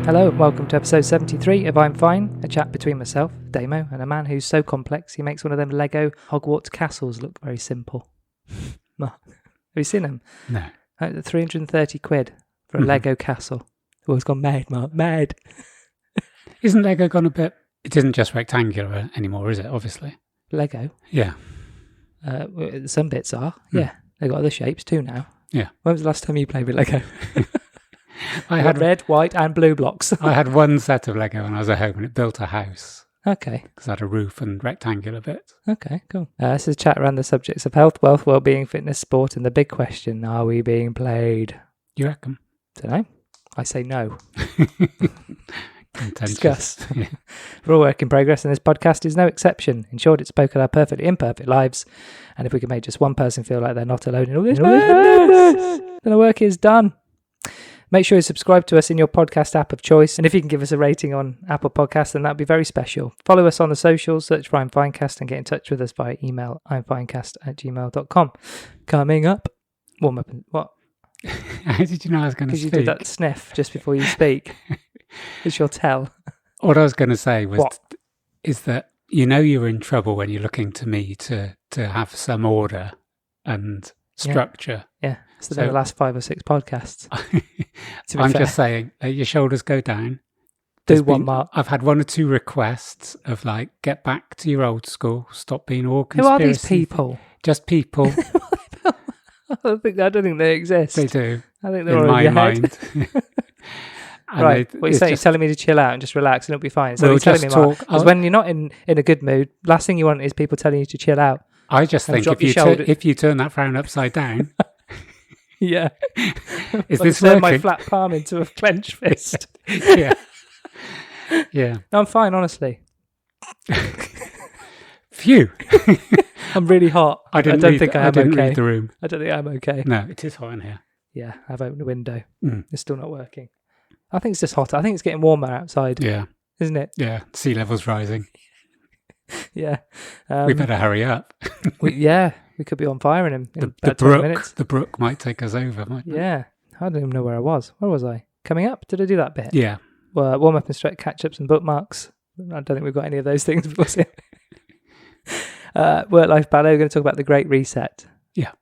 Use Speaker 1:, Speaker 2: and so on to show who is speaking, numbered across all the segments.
Speaker 1: Hello and welcome to episode 73 of I'm Fine, a chat between myself, Damo, and a man who's so complex he makes one of them Lego Hogwarts castles look very simple. Have you seen them?
Speaker 2: No.
Speaker 1: 330 quid for a Lego castle. Oh, it's gone mad, Mark. Mad.
Speaker 2: Isn't Lego gone a bit... It isn't just rectangular anymore, is it, obviously?
Speaker 1: Lego?
Speaker 2: Yeah.
Speaker 1: Some bits are. Yeah. They've got other shapes too now.
Speaker 2: Yeah.
Speaker 1: When was the last time you played with Lego?
Speaker 2: I had
Speaker 1: red, white and blue blocks.
Speaker 2: I had one set of Lego when I was at home and it built a house.
Speaker 1: Okay.
Speaker 2: Because it had a roof and rectangular bits.
Speaker 1: Okay, cool. This is a chat around the subjects of health, wealth, well-being, fitness, sport, and the big question, are we being played?
Speaker 2: You reckon?
Speaker 1: Don't know. I say no.
Speaker 2: Contentious.
Speaker 1: Discuss.
Speaker 2: Yeah.
Speaker 1: We're all work in progress and this podcast is no exception. In short, it's spoken our perfectly imperfect lives. And if we can make just one person feel like they're not alone in all this madness, then the work is done. Make sure you subscribe to us in your podcast app of choice. And if you can give us a rating on Apple Podcasts, then that'd be very special. Follow us on the socials, search for I'm Finecast and get in touch with us via email, imfinecast@gmail.com. Coming up. Warm up. What?
Speaker 2: How did you know I was going to speak?
Speaker 1: Because you did that sniff just before you speak. It's your tell.
Speaker 2: What I was going to say was, is that you know you're in trouble when you're looking to me to have some order and structure.
Speaker 1: Yeah. It's been the last 5 or 6 podcasts.
Speaker 2: I'm just saying, let your shoulders go down.
Speaker 1: Mark.
Speaker 2: I've had 1 or 2 requests of like, get back to your old school, stop being all
Speaker 1: Who
Speaker 2: conspiracy.
Speaker 1: are these people?
Speaker 2: Just people.
Speaker 1: I don't think they exist.
Speaker 2: They do.
Speaker 1: I think they're
Speaker 2: in
Speaker 1: all
Speaker 2: my
Speaker 1: in your
Speaker 2: mind.
Speaker 1: head. Right. What you're saying? You're telling me to chill out and just relax and it'll be fine. So
Speaker 2: we'll
Speaker 1: you're telling me, Mark, because when you're not in a good mood, last thing you want is people telling you to chill out.
Speaker 2: I just think if you turn that frown upside down.
Speaker 1: Yeah.
Speaker 2: Is
Speaker 1: like
Speaker 2: this working?
Speaker 1: my flat palm into a clenched fist.
Speaker 2: Yeah. Yeah.
Speaker 1: No, I'm fine, honestly.
Speaker 2: Phew.
Speaker 1: I'm really hot. I don't think I
Speaker 2: didn't read the room.
Speaker 1: I don't think I'm okay.
Speaker 2: No, it is hot in here.
Speaker 1: Yeah, I've opened the window. It's still not working. I think it's just hotter. I think it's getting warmer outside.
Speaker 2: Yeah.
Speaker 1: Isn't it?
Speaker 2: Yeah. Sea level's rising.
Speaker 1: Yeah.
Speaker 2: We better hurry up.
Speaker 1: We could be on fire in about 20 minutes.
Speaker 2: The brook might take us over, mightn't it?
Speaker 1: Yeah. I don't even know where I was. Where was I? Coming up? Did I do that bit?
Speaker 2: Yeah.
Speaker 1: Well, warm up and straight catch-ups and bookmarks. I don't think we've got any of those things. Work-life balance. We're going to talk about the Great Reset.
Speaker 2: Yeah.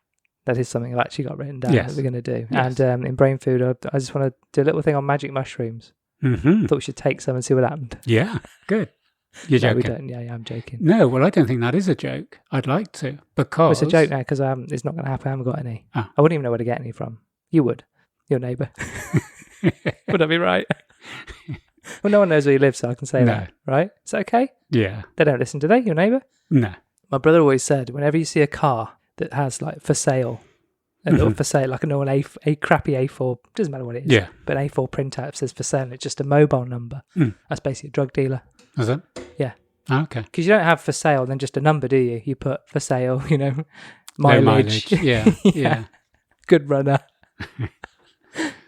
Speaker 1: That is something I've actually got written down that we're going to do.
Speaker 2: Yes.
Speaker 1: And in Brain Food, I just want to do a little thing on magic mushrooms.
Speaker 2: Mm-hmm.
Speaker 1: I thought we should take some and see what happened.
Speaker 2: Yeah. Good. You're joking?
Speaker 1: We don't. Yeah, I'm joking.
Speaker 2: No, well, I don't think that is a joke. I'd like to, because...
Speaker 1: It's a joke now, because it's not going to happen. I haven't got any.
Speaker 2: Oh.
Speaker 1: I wouldn't even know where to get any from. You would. Your neighbour. Would that be right? Well, no one knows where you live, so I can say that, right? Is that okay?
Speaker 2: Yeah.
Speaker 1: They don't listen, do they, your neighbour?
Speaker 2: No.
Speaker 1: My brother always said, whenever you see a car that has, like, for sale, a little for sale, like a crappy A4, doesn't matter what it is, but an A4 printout says for sale, and it's just a mobile number. That's basically a drug dealer.
Speaker 2: Is it?
Speaker 1: Yeah.
Speaker 2: Oh, okay.
Speaker 1: Because you don't have for sale, then just a number, do you? You put for sale, mileage.
Speaker 2: No mileage. Yeah.
Speaker 1: Good runner.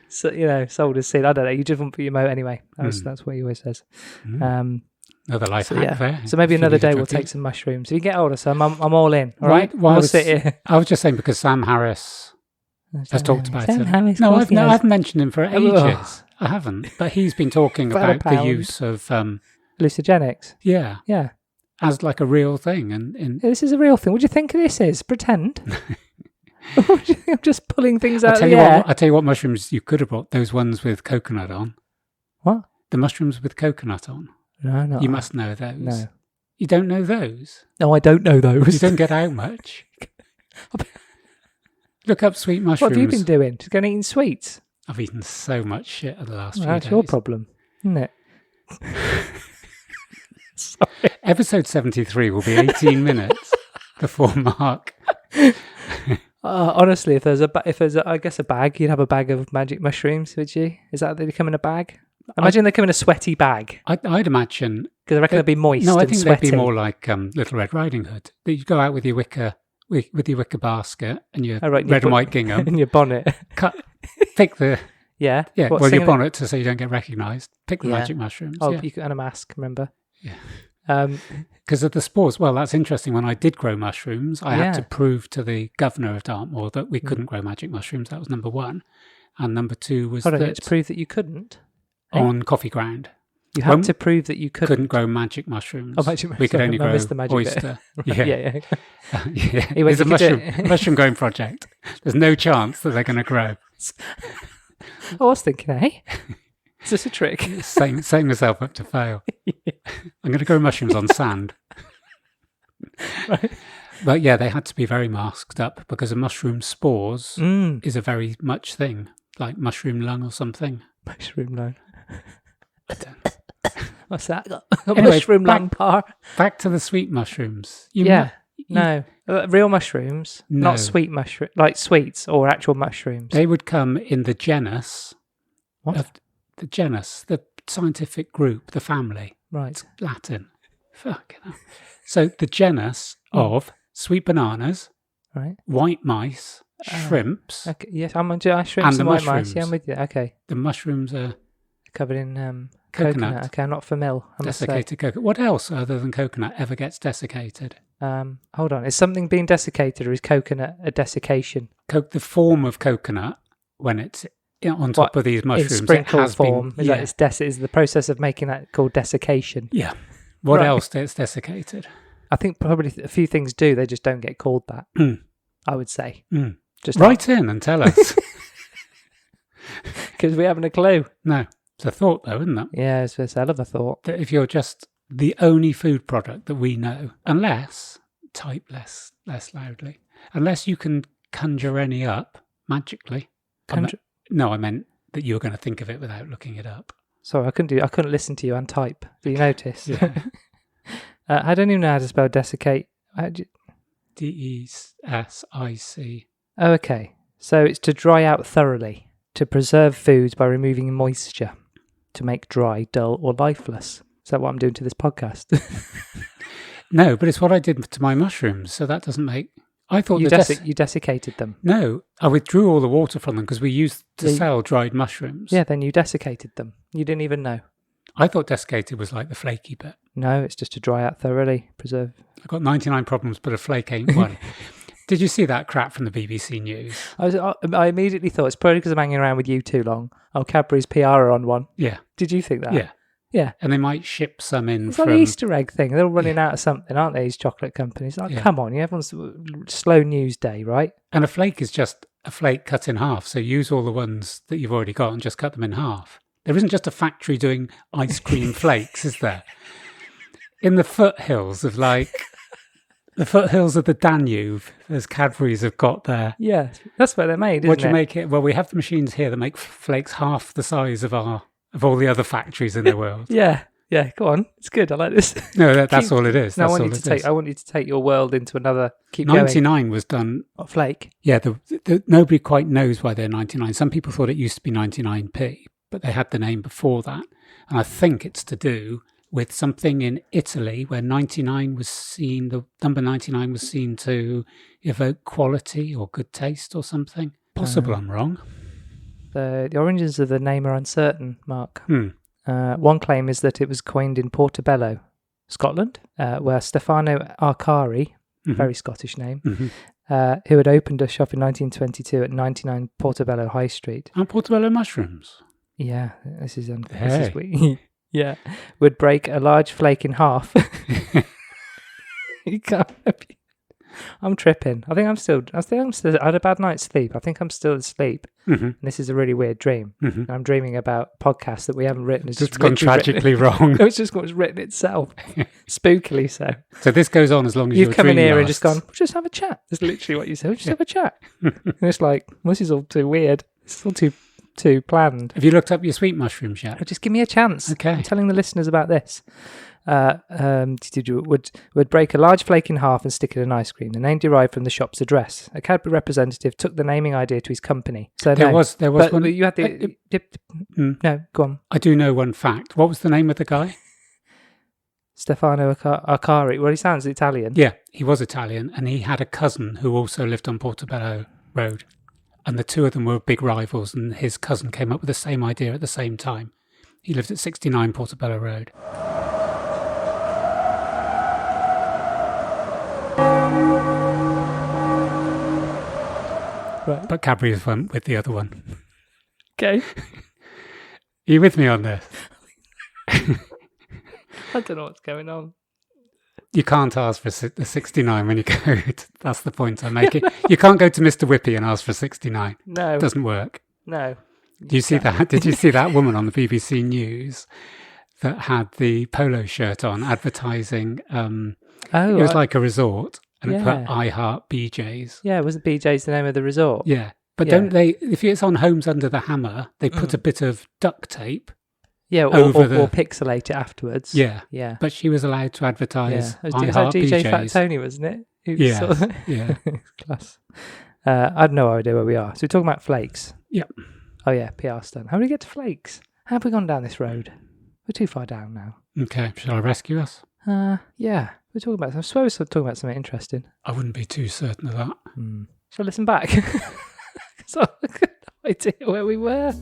Speaker 1: So, sold as seed. I don't know. You just won't put your moat anyway. That's what he always says.
Speaker 2: Another life hack there.
Speaker 1: So maybe another day we'll take some mushrooms. If you get older, Sam, I'm all in. All right? We'll sit here.
Speaker 2: I was just saying because Sam Harris has talked about it.
Speaker 1: Harris,
Speaker 2: no, I've mentioned him for ages. I haven't. But he's been talking about the use of...
Speaker 1: hallucinogenics.
Speaker 2: Yeah.
Speaker 1: Yeah.
Speaker 2: As like a real thing. And
Speaker 1: this is a real thing. What do you think this is? Pretend? I'm just pulling things out of the air.
Speaker 2: I'll tell you what mushrooms you could have brought. Those ones with coconut on.
Speaker 1: What?
Speaker 2: The mushrooms with coconut on.
Speaker 1: No, no.
Speaker 2: You must know those.
Speaker 1: No.
Speaker 2: You don't know those?
Speaker 1: No, I don't know those.
Speaker 2: You don't get out much. Look up sweet mushrooms.
Speaker 1: What have you been doing? Just going and eating sweets?
Speaker 2: I've eaten so much shit in the last few days.
Speaker 1: That's your problem, isn't it? Sorry.
Speaker 2: Episode 73 will be 18 minutes before Mark.
Speaker 1: Honestly, if there's I guess a bag, you'd have a bag of magic mushrooms, would you? Is that they come in a bag? Imagine they come in a sweaty bag.
Speaker 2: I'd imagine
Speaker 1: because I reckon they'd be moist.
Speaker 2: No, I
Speaker 1: and
Speaker 2: think
Speaker 1: sweaty.
Speaker 2: they'd be more like Little Red Riding Hood. You go out with your wicker basket and your red and white gingham
Speaker 1: and your bonnet.
Speaker 2: Pick the
Speaker 1: yeah.
Speaker 2: What, well, your bonnet so you don't get recognised. Pick the magic mushrooms.
Speaker 1: Oh, you and a mask. Remember?
Speaker 2: Yeah. Because of the spores. Well, that's interesting. When I did grow mushrooms, I had to prove to the governor of Dartmoor that we couldn't grow magic mushrooms. That was number one. And number two was
Speaker 1: to prove that you couldn't?
Speaker 2: on coffee ground.
Speaker 1: You had to prove that you
Speaker 2: couldn't grow magic mushrooms.
Speaker 1: Oh, magic mushrooms.
Speaker 2: We could only grow
Speaker 1: the
Speaker 2: oyster.
Speaker 1: Yeah.
Speaker 2: Yeah. It's a mushroom growing project. There's no chance that they're going to grow.
Speaker 1: I was thinking, hey, is this a trick?
Speaker 2: Setting myself up to fail. I'm going to grow mushrooms on sand.
Speaker 1: Right.
Speaker 2: But yeah, they had to be very masked up because a mushroom spores is a very much thing, like mushroom lung or something.
Speaker 1: Mushroom lung.
Speaker 2: I don't know.
Speaker 1: What's that? Anyway, mushroom lung par.
Speaker 2: Back to the sweet mushrooms.
Speaker 1: No. Real mushrooms,
Speaker 2: No.
Speaker 1: not sweet mushroom, like sweets or actual mushrooms.
Speaker 2: They would come in the genus.
Speaker 1: What?
Speaker 2: The genus, the scientific group, the family.
Speaker 1: Right.
Speaker 2: It's Latin. Fucking hell. So the genus of sweet bananas,
Speaker 1: right,
Speaker 2: white mice, shrimps.
Speaker 1: Okay. Yes, I'm on shrimps and
Speaker 2: the
Speaker 1: white
Speaker 2: mushrooms.
Speaker 1: mice. Yeah, I'm with you. Okay.
Speaker 2: The mushrooms are
Speaker 1: Covered in
Speaker 2: coconut.
Speaker 1: Okay, I'm not familiar.
Speaker 2: Desiccated coconut. What else other than coconut ever gets desiccated?
Speaker 1: Hold on. Is something being desiccated or is coconut a desiccation?
Speaker 2: The form of coconut, when it's on top of these mushrooms,
Speaker 1: in sprinkle form.
Speaker 2: Is
Speaker 1: is the process of making that called desiccation?
Speaker 2: Yeah. What else gets desiccated?
Speaker 1: I think probably a few things do. They just don't get called that. I would say.
Speaker 2: Just write in and tell us.
Speaker 1: Because we haven't a clue.
Speaker 2: No. It's a thought, though, isn't it?
Speaker 1: Yeah, it's a hell of a thought.
Speaker 2: That if you're just the only food product that we know, unless, type less loudly, unless you can conjure any up magically. I meant that you were going to think of it without looking it up.
Speaker 1: Sorry, I couldn't listen to you and type. Did you notice?
Speaker 2: Yeah.
Speaker 1: I don't even know how to spell desiccate.
Speaker 2: D-E-S-I-C.
Speaker 1: Oh, okay. So it's to dry out thoroughly, to preserve foods by removing moisture, to make dry, dull, or lifeless. Is that what I'm doing to this podcast?
Speaker 2: No, but it's what I did to my mushrooms, so that doesn't make... I thought
Speaker 1: you desiccated them.
Speaker 2: No, I withdrew all the water from them because we used to sell dried mushrooms.
Speaker 1: Yeah, then you desiccated them. You didn't even know.
Speaker 2: I thought desiccated was like the flaky bit.
Speaker 1: No, it's just to dry out thoroughly, preserve.
Speaker 2: I've got 99 problems, but a flake ain't one. Did you see that crap from the BBC News?
Speaker 1: I immediately thought it's probably because I'm hanging around with you too long. Oh, Cadbury's PR are on one.
Speaker 2: Yeah.
Speaker 1: Did you think that?
Speaker 2: Yeah.
Speaker 1: Yeah.
Speaker 2: And they might ship some in
Speaker 1: it's
Speaker 2: from...
Speaker 1: like the Easter egg thing. They're all running out of something, aren't they, these chocolate companies? Like, come on, everyone's slow news day, right?
Speaker 2: And a flake is just a flake cut in half, so use all the ones that you've already got and just cut them in half. There isn't just a factory doing ice cream flakes, is there? In the foothills of the Danube, as Cadbury's have got there.
Speaker 1: Yeah, that's where they're made, isn't
Speaker 2: What do you make it? Well, we have the machines here that make flakes half the size of all the other factories in the world.
Speaker 1: Yeah, go on. It's good. I like this.
Speaker 2: No, that's all it is.
Speaker 1: No, I want you to take your world into another. Keep
Speaker 2: 99
Speaker 1: going.
Speaker 2: was done.
Speaker 1: What, flake?
Speaker 2: Yeah, nobody quite knows why they're 99. Some people thought it used to be 99p, but they had the name before that. And I think it's to do with something in Italy where 99 was seen, the number 99 was seen to evoke quality or good taste or something. Possible I'm wrong.
Speaker 1: The origins of the name are uncertain, Mark. One claim is that it was coined in Portobello, Scotland, where Stefano Arcari, very Scottish name, who had opened a shop in 1922 at 99 Portobello High Street.
Speaker 2: And Portobello mushrooms.
Speaker 1: Yeah, this is weird. Yeah, would break a large flake in half. You can't. I'm tripping. I think I'm still. I had a bad night's sleep. I think I'm still asleep. And this is a really weird dream. I'm dreaming about podcasts that we haven't written.
Speaker 2: It's just gone tragically wrong.
Speaker 1: It's just written itself, spookily so.
Speaker 2: So this goes on as long as
Speaker 1: you've come in here
Speaker 2: lasts.
Speaker 1: and just gone. We'll just have a chat. That's literally what you said. We'll just have a chat. And it's like, this is all too weird. It's all too planned.
Speaker 2: Have you looked up your sweet mushrooms yet?
Speaker 1: Just give me a chance.
Speaker 2: Okay.
Speaker 1: I'm telling the listeners about this. Would break a large flake in half and stick it in ice cream. The name derived from the shop's address. A Cadbury representative took the naming idea to his company. So
Speaker 2: there was one.
Speaker 1: You had the. No, go on.
Speaker 2: I do know one fact. What was the name of the guy?
Speaker 1: Stefano Arcari. Well, he sounds Italian.
Speaker 2: Yeah, he was Italian, and he had a cousin who also lived on Portobello Road. And the two of them were big rivals, and his cousin came up with the same idea at the same time. He lived at 69 Portobello Road.
Speaker 1: Right.
Speaker 2: But Cadbury's went with the other one.
Speaker 1: Okay.
Speaker 2: Are you with me on this?
Speaker 1: I don't know what's going on.
Speaker 2: You can't ask for the 69 when you go. That's the point I'm making. You can't go to Mr. Whippy and ask for 69.
Speaker 1: No.
Speaker 2: It doesn't work.
Speaker 1: No.
Speaker 2: Do you see that? Did you see that woman on the BBC News that had the polo shirt on advertising? It was like a resort, and it put I Heart BJ's.
Speaker 1: Yeah, wasn't BJ's the name of the resort?
Speaker 2: Yeah. But don't they, if it's on Homes Under the Hammer, they put a bit of duct tape. Yeah, or
Speaker 1: pixelate it afterwards.
Speaker 2: Yeah.
Speaker 1: Yeah.
Speaker 2: But she was allowed to advertise
Speaker 1: I
Speaker 2: Heart
Speaker 1: DJ
Speaker 2: BJ's.
Speaker 1: Fat Tony, wasn't it?
Speaker 2: Yeah.
Speaker 1: Class. I had no idea where we are. So we're talking about flakes.
Speaker 2: Yep.
Speaker 1: Oh yeah, PR stunt. How do we get to flakes? How have we gone down this road? We're too far down now.
Speaker 2: Okay, shall I rescue us?
Speaker 1: Yeah. We're talking about. I swear we're talking about something interesting.
Speaker 2: I wouldn't be too certain of that.
Speaker 1: Shall I listen back? So I had no idea where we were.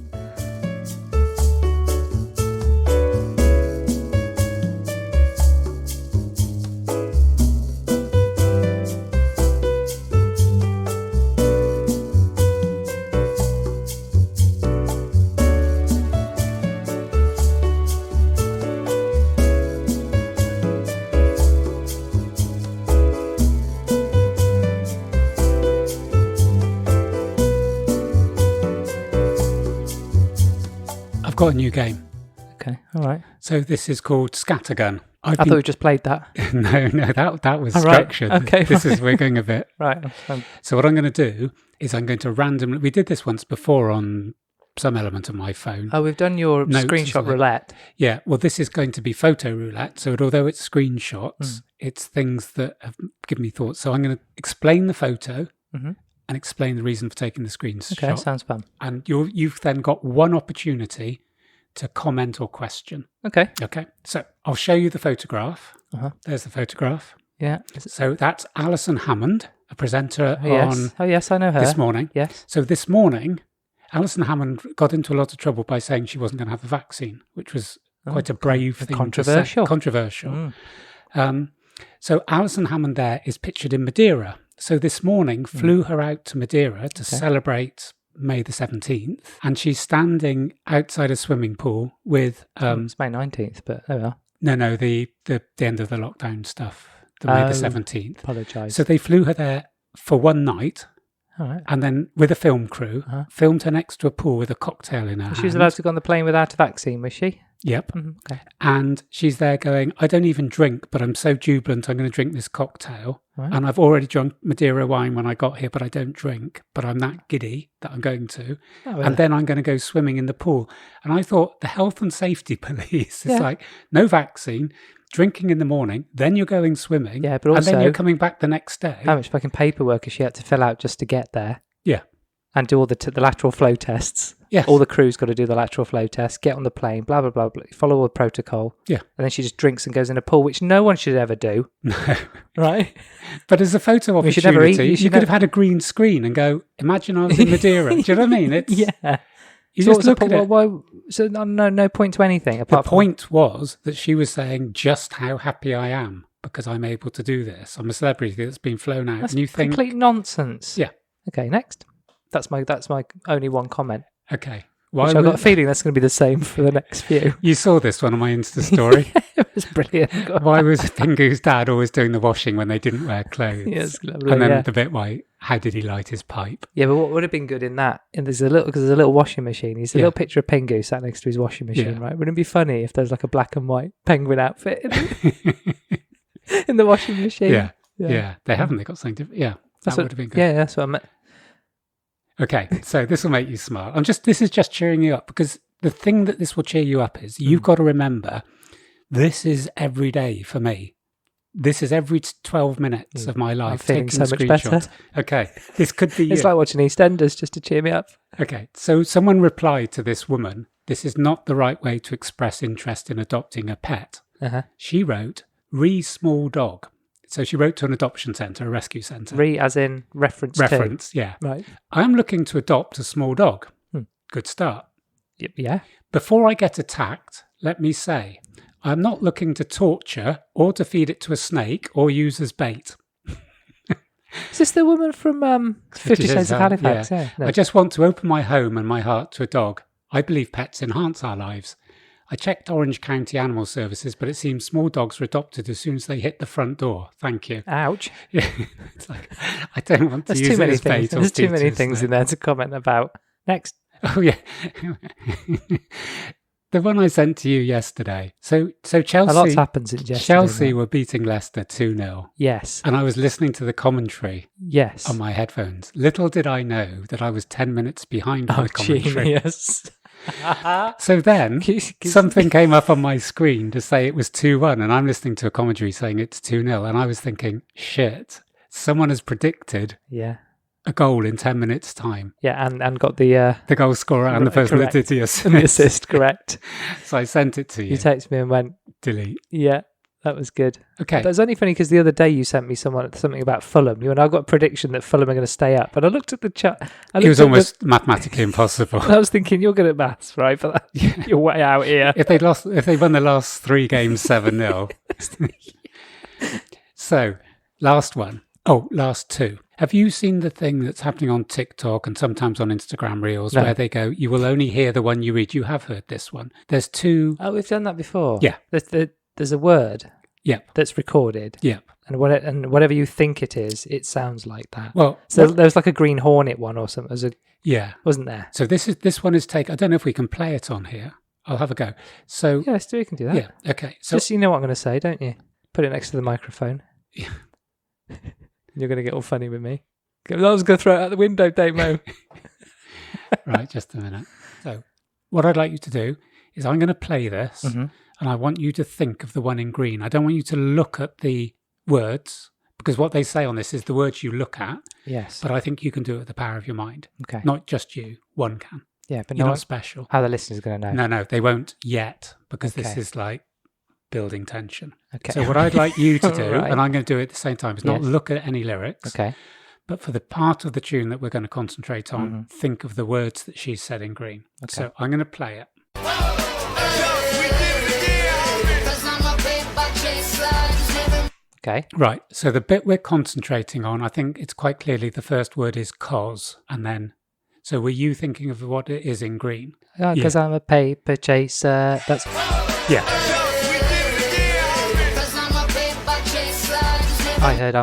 Speaker 2: I've got a new game.
Speaker 1: Okay, all right.
Speaker 2: So this is called Scattergun.
Speaker 1: I thought we just played that.
Speaker 2: No, that was structured.
Speaker 1: Right. Okay.
Speaker 2: We're going a bit.
Speaker 1: Right.
Speaker 2: So what I'm going to do is I'm going to randomly, we did this once before on some element of my phone.
Speaker 1: Oh, we've done your screenshot roulette.
Speaker 2: Yeah, well, this is going to be photo roulette. So although it's screenshots, it's things that have given me thoughts. So I'm going to explain the photo and explain the reason for taking the screenshot.
Speaker 1: Okay, sounds fun.
Speaker 2: And you've then got one opportunity to comment or question.
Speaker 1: Okay.
Speaker 2: Okay. So I'll show you the photograph. There's the photograph.
Speaker 1: Yeah.
Speaker 2: So that's Allison Hammander, a presenter
Speaker 1: on... Oh, yes, I know her.
Speaker 2: This Morning.
Speaker 1: Yes.
Speaker 2: So this morning, Allison Hammander got into a lot of trouble by saying she wasn't going to have the vaccine, which was quite a brave thing to say. Controversial. So Allison Hammander there is pictured in Madeira. So this morning flew her out to Madeira to celebrate May the 17th, and she's standing outside a swimming pool with...
Speaker 1: it's May 19th, but there we are.
Speaker 2: No, the end of the lockdown stuff, the May the 17th.
Speaker 1: Apologise.
Speaker 2: So they flew her there for one night, and then with a film crew, filmed her next to a pool with a cocktail in her hand.
Speaker 1: She was allowed to go on the plane without a vaccine, was she?
Speaker 2: Yep. Okay. And she's there going, I don't even drink, but I'm so jubilant, I'm going to drink this cocktail. Right. And I've already drunk Madeira wine when I got here, but I don't drink. But I'm that giddy that I'm going to. Oh, really? And then I'm going to go swimming in the pool. And I thought the health and safety police is like, no vaccine, drinking in the morning, then you're going swimming.
Speaker 1: Yeah, but also,
Speaker 2: and then you're coming back the next day.
Speaker 1: How much fucking paperwork has she had to fill out just to get there?
Speaker 2: Yeah.
Speaker 1: And do all the lateral flow tests.
Speaker 2: Yes.
Speaker 1: All the crew's got to do the lateral flow test, get on the plane, blah, blah, blah, blah, follow all the protocol.
Speaker 2: Yeah.
Speaker 1: And then she just drinks and goes in a pool, which no one should ever do.
Speaker 2: No.
Speaker 1: Right?
Speaker 2: But as a photo opportunity, you could have had a green screen and go, imagine I was in Madeira. Do you know what I mean? It's,
Speaker 1: yeah.
Speaker 2: You just look at it.
Speaker 1: So no point to anything.
Speaker 2: The point was that she was saying just how happy I am because I'm able to do this. I'm a celebrity that's been flown out.
Speaker 1: That's
Speaker 2: and you think
Speaker 1: complete nonsense.
Speaker 2: Yeah.
Speaker 1: Okay, next. That's my only one comment.
Speaker 2: Okay.
Speaker 1: I've got a feeling that's going to be the same for the next few.
Speaker 2: You saw this one on my Insta story.
Speaker 1: It was brilliant.
Speaker 2: Why was Pingu's dad always doing the washing when they didn't wear clothes?
Speaker 1: Yes, lovely,
Speaker 2: and then the bit why, how did he light his pipe?
Speaker 1: Yeah, but what would have been good in that? And there's a little washing machine. He's a little picture of Pingu sat next to his washing machine, right? Wouldn't it be funny if there's like a black and white penguin outfit in the washing machine?
Speaker 2: Yeah. They haven't. They got something different. Yeah, that would have been good.
Speaker 1: Yeah, that's what I meant.
Speaker 2: Okay, so this will make you smile. This is just cheering you up because the thing that this will cheer you up is you've got to remember this is every day for me. This is every 12 minutes of my life.
Speaker 1: I'm feeling so much better.
Speaker 2: Okay, this could be
Speaker 1: It's like watching EastEnders just to cheer me up.
Speaker 2: Okay, so someone replied to this woman, this is not the right way to express interest in adopting a pet. She wrote, small dog. So she wrote to an adoption centre, a rescue centre.
Speaker 1: As in reference to?
Speaker 2: Yeah.
Speaker 1: Right.
Speaker 2: I'm looking to adopt a small dog. Good start.
Speaker 1: Yeah.
Speaker 2: Before I get attacked, let me say, I'm not looking to torture or to feed it to a snake or use as bait.
Speaker 1: Is this the woman from 50 Shades of Halifax?
Speaker 2: Yeah. No. I just want to open my home and my heart to a dog. I believe pets enhance our lives. I checked Orange County Animal Services, but it seems small dogs are adopted as soon as they hit the front door. Thank you.
Speaker 1: Ouch.
Speaker 2: Yeah, it's like, I don't want to
Speaker 1: There's
Speaker 2: use
Speaker 1: too
Speaker 2: it
Speaker 1: many
Speaker 2: as
Speaker 1: things.
Speaker 2: bait or
Speaker 1: There's too many
Speaker 2: features,
Speaker 1: things
Speaker 2: no.
Speaker 1: in there to comment about. Next.
Speaker 2: Oh, yeah. The one I sent to you yesterday. So Chelsea...
Speaker 1: A lot's happened since yesterday.
Speaker 2: Chelsea were beating Leicester 2-0.
Speaker 1: Yes.
Speaker 2: And I was listening to the commentary
Speaker 1: Yes.
Speaker 2: on my headphones. Little did I know that I was 10 minutes behind
Speaker 1: Oh,
Speaker 2: the commentary.
Speaker 1: genius.
Speaker 2: So then something came up on my screen to say it was 2-1, and I'm listening to a commentary saying it's 2-0, and I was thinking, shit, someone has predicted
Speaker 1: Yeah.
Speaker 2: a goal in 10 minutes' time.
Speaker 1: Yeah, and got the
Speaker 2: goal scorer and the person
Speaker 1: correct.
Speaker 2: that did the assist.
Speaker 1: and the assist correct.
Speaker 2: So I sent it to you.
Speaker 1: You texted me and went,
Speaker 2: Delete.
Speaker 1: yeah, that was good.
Speaker 2: Okay.
Speaker 1: That was only funny because the other day you sent me something about Fulham. You and I got a prediction that Fulham are going to stay up. And I looked at the chat.
Speaker 2: It was almost mathematically impossible.
Speaker 1: I was thinking, you're good at maths, right? But you're way out here.
Speaker 2: If they won the last 3 games 7-0. So, last one. Oh, last 2. Have you seen the thing that's happening on TikTok and sometimes on Instagram Reels where they go, you will only hear the one you read? You have heard this one. There's 2.
Speaker 1: Oh, we've done that before.
Speaker 2: Yeah.
Speaker 1: There's a word
Speaker 2: Yep.
Speaker 1: that's recorded.
Speaker 2: Yep.
Speaker 1: And whatever you think it is, it sounds like that.
Speaker 2: Well,
Speaker 1: so there was like a Green Hornet one or something.
Speaker 2: Yeah.
Speaker 1: Wasn't there?
Speaker 2: So this one is I don't know if we can play it on here. I'll have a go. So
Speaker 1: Yeah, we can do that.
Speaker 2: yeah. Okay. So
Speaker 1: Just so you know what I'm going to say, don't you? Put it next to the microphone.
Speaker 2: Yeah.
Speaker 1: You're going to get all funny with me. I was going to throw it out the window, Damo.
Speaker 2: right, just a minute. So what I'd like you to do is I'm going to play this and I want you to think of the one in green. I don't want you to look at the words because what they say on this is the words you look at.
Speaker 1: Yes.
Speaker 2: But I think you can do it with the power of your mind.
Speaker 1: Okay.
Speaker 2: Not just you. One can.
Speaker 1: Yeah, but
Speaker 2: You're not special.
Speaker 1: How the listeners are going to know.
Speaker 2: No, they won't yet because this
Speaker 1: Okay.
Speaker 2: is like building tension.
Speaker 1: Okay.
Speaker 2: So what I'd like you to do,
Speaker 1: Right.
Speaker 2: and I'm going to do it at the same time, is not
Speaker 1: Yes.
Speaker 2: look at any lyrics.
Speaker 1: Okay.
Speaker 2: But for the part of the tune that we're going to concentrate on, think of the words that she's said in green.
Speaker 1: Okay.
Speaker 2: So I'm going to play it.
Speaker 1: Okay.
Speaker 2: Right. So the bit we're concentrating on, I think it's quite clearly the first word is cause. And then, so were you thinking of what it is in green?
Speaker 1: Because I'm a paper chaser. That's
Speaker 2: Yeah.
Speaker 1: I heard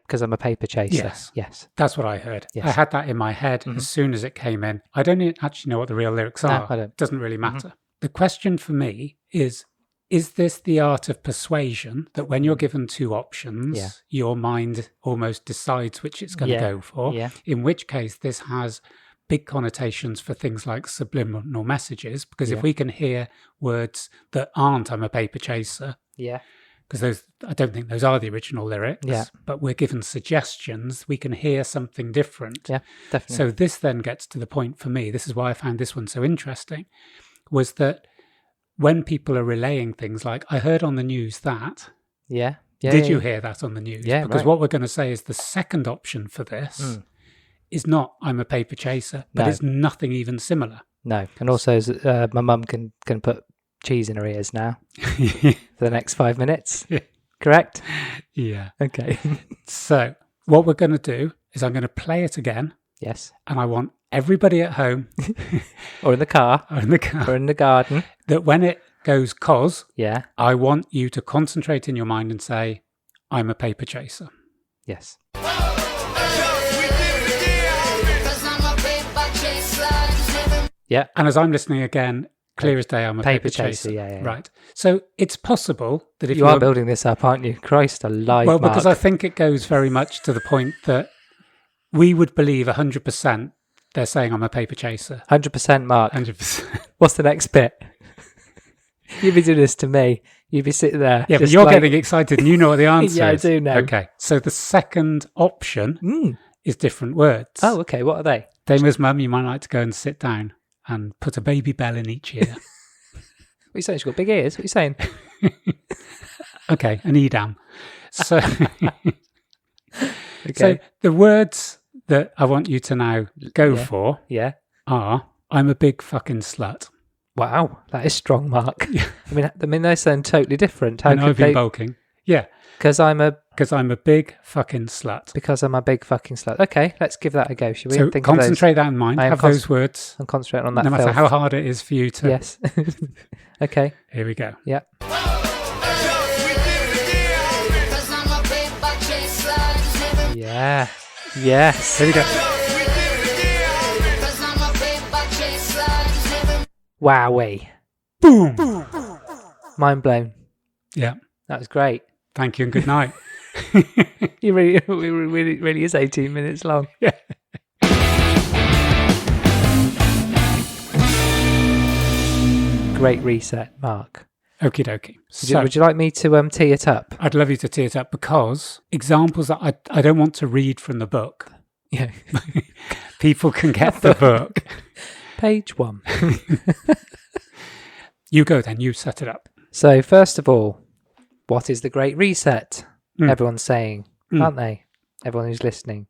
Speaker 1: because I'm a paper chaser.
Speaker 2: Yes.
Speaker 1: Yes.
Speaker 2: That's what I heard.
Speaker 1: Yes.
Speaker 2: I had that in my head as soon as it came in. I don't actually know what the real lyrics are.
Speaker 1: I don't.
Speaker 2: It doesn't really matter. The question for me is this the art of persuasion that when you're given 2 options, your mind almost decides which it's going to go for?
Speaker 1: Yeah.
Speaker 2: In which case, this has big connotations for things like subliminal messages, because if we can hear words that aren't "I'm a paper chaser,"
Speaker 1: Yeah.
Speaker 2: because I don't think those are the original lyrics,
Speaker 1: Yeah.
Speaker 2: but we're given suggestions, we can hear something different.
Speaker 1: Yeah, definitely.
Speaker 2: So this then gets to the point for me, this is why I found this one so interesting, was that when people are relaying things like, I heard on the news that,
Speaker 1: Yeah.
Speaker 2: did you hear that on the news?
Speaker 1: Yeah,
Speaker 2: because
Speaker 1: right.
Speaker 2: what we're going to say is the second option for this is not "I'm a paper chaser," but
Speaker 1: No.
Speaker 2: it's nothing even similar.
Speaker 1: No. And also, my mum can put cheese in her ears now for the next 5 minutes. Correct?
Speaker 2: Yeah.
Speaker 1: Okay.
Speaker 2: So what we're going to do is I'm going to play it again,
Speaker 1: Yes.
Speaker 2: and I want everybody at home
Speaker 1: Or in the car.
Speaker 2: or in the car
Speaker 1: Or in the garden.
Speaker 2: that when it goes cause,
Speaker 1: Yeah.
Speaker 2: I want you to concentrate in your mind and say, "I'm a paper chaser."
Speaker 1: Yes. Yeah.
Speaker 2: And as I'm listening again, clear as day, I'm a paper chaser.
Speaker 1: Yeah.
Speaker 2: Right. So it's possible that if
Speaker 1: You are building this up, aren't you? Christ alive,
Speaker 2: well, because I
Speaker 1: Mark.
Speaker 2: think it goes very much to the point that we would believe 100% they're saying I'm a paper chaser.
Speaker 1: 100% Mark.
Speaker 2: 100%.
Speaker 1: What's the next bit? You'd be doing this to me. You'd be sitting there.
Speaker 2: Yeah, but
Speaker 1: just
Speaker 2: you're
Speaker 1: like,
Speaker 2: getting excited and you know what the answer
Speaker 1: Yeah, I
Speaker 2: is.
Speaker 1: do know.
Speaker 2: Okay. So the second option is different words.
Speaker 1: Oh, okay. What are they?
Speaker 2: Dama's mum, you might like to go and sit down and put a baby bell in each ear.
Speaker 1: What are you saying? She's got big ears. What are you saying?
Speaker 2: Okay, an Edam. So,
Speaker 1: Okay.
Speaker 2: so the words that I want you to now go for
Speaker 1: Yeah.
Speaker 2: are, "I'm a big fucking slut."
Speaker 1: Wow. That is strong, Mark. I mean, they sound totally different. How
Speaker 2: I know
Speaker 1: could
Speaker 2: I've been
Speaker 1: they?
Speaker 2: bulking. Yeah.
Speaker 1: Because I'm a
Speaker 2: Because I'm a big fucking slut.
Speaker 1: Because I'm a big fucking slut. Okay, let's give that a go, shall we?
Speaker 2: So
Speaker 1: Think
Speaker 2: concentrate that in mind. Have those words.
Speaker 1: I'm concentrating on that.
Speaker 2: No matter
Speaker 1: filth.
Speaker 2: how hard it is for you to.
Speaker 1: Yes. Okay.
Speaker 2: Here we go.
Speaker 1: Yep. Yeah. Yes.
Speaker 2: Here we go.
Speaker 1: Wowee.
Speaker 2: Boom.
Speaker 1: Mind blown.
Speaker 2: Yeah.
Speaker 1: That was great.
Speaker 2: Thank you and good night.
Speaker 1: It really is 18 minutes long.
Speaker 2: Yeah.
Speaker 1: Great reset, Mark.
Speaker 2: Okie dokie.
Speaker 1: Would you like me to tee it up?
Speaker 2: I'd love you to tee it up because examples that I don't want to read from the book.
Speaker 1: Yeah.
Speaker 2: People can get the book.
Speaker 1: Page 1.
Speaker 2: You go then. You set it up.
Speaker 1: So first of all, what is the Great Reset? Everyone's saying, aren't they? Everyone who's listening.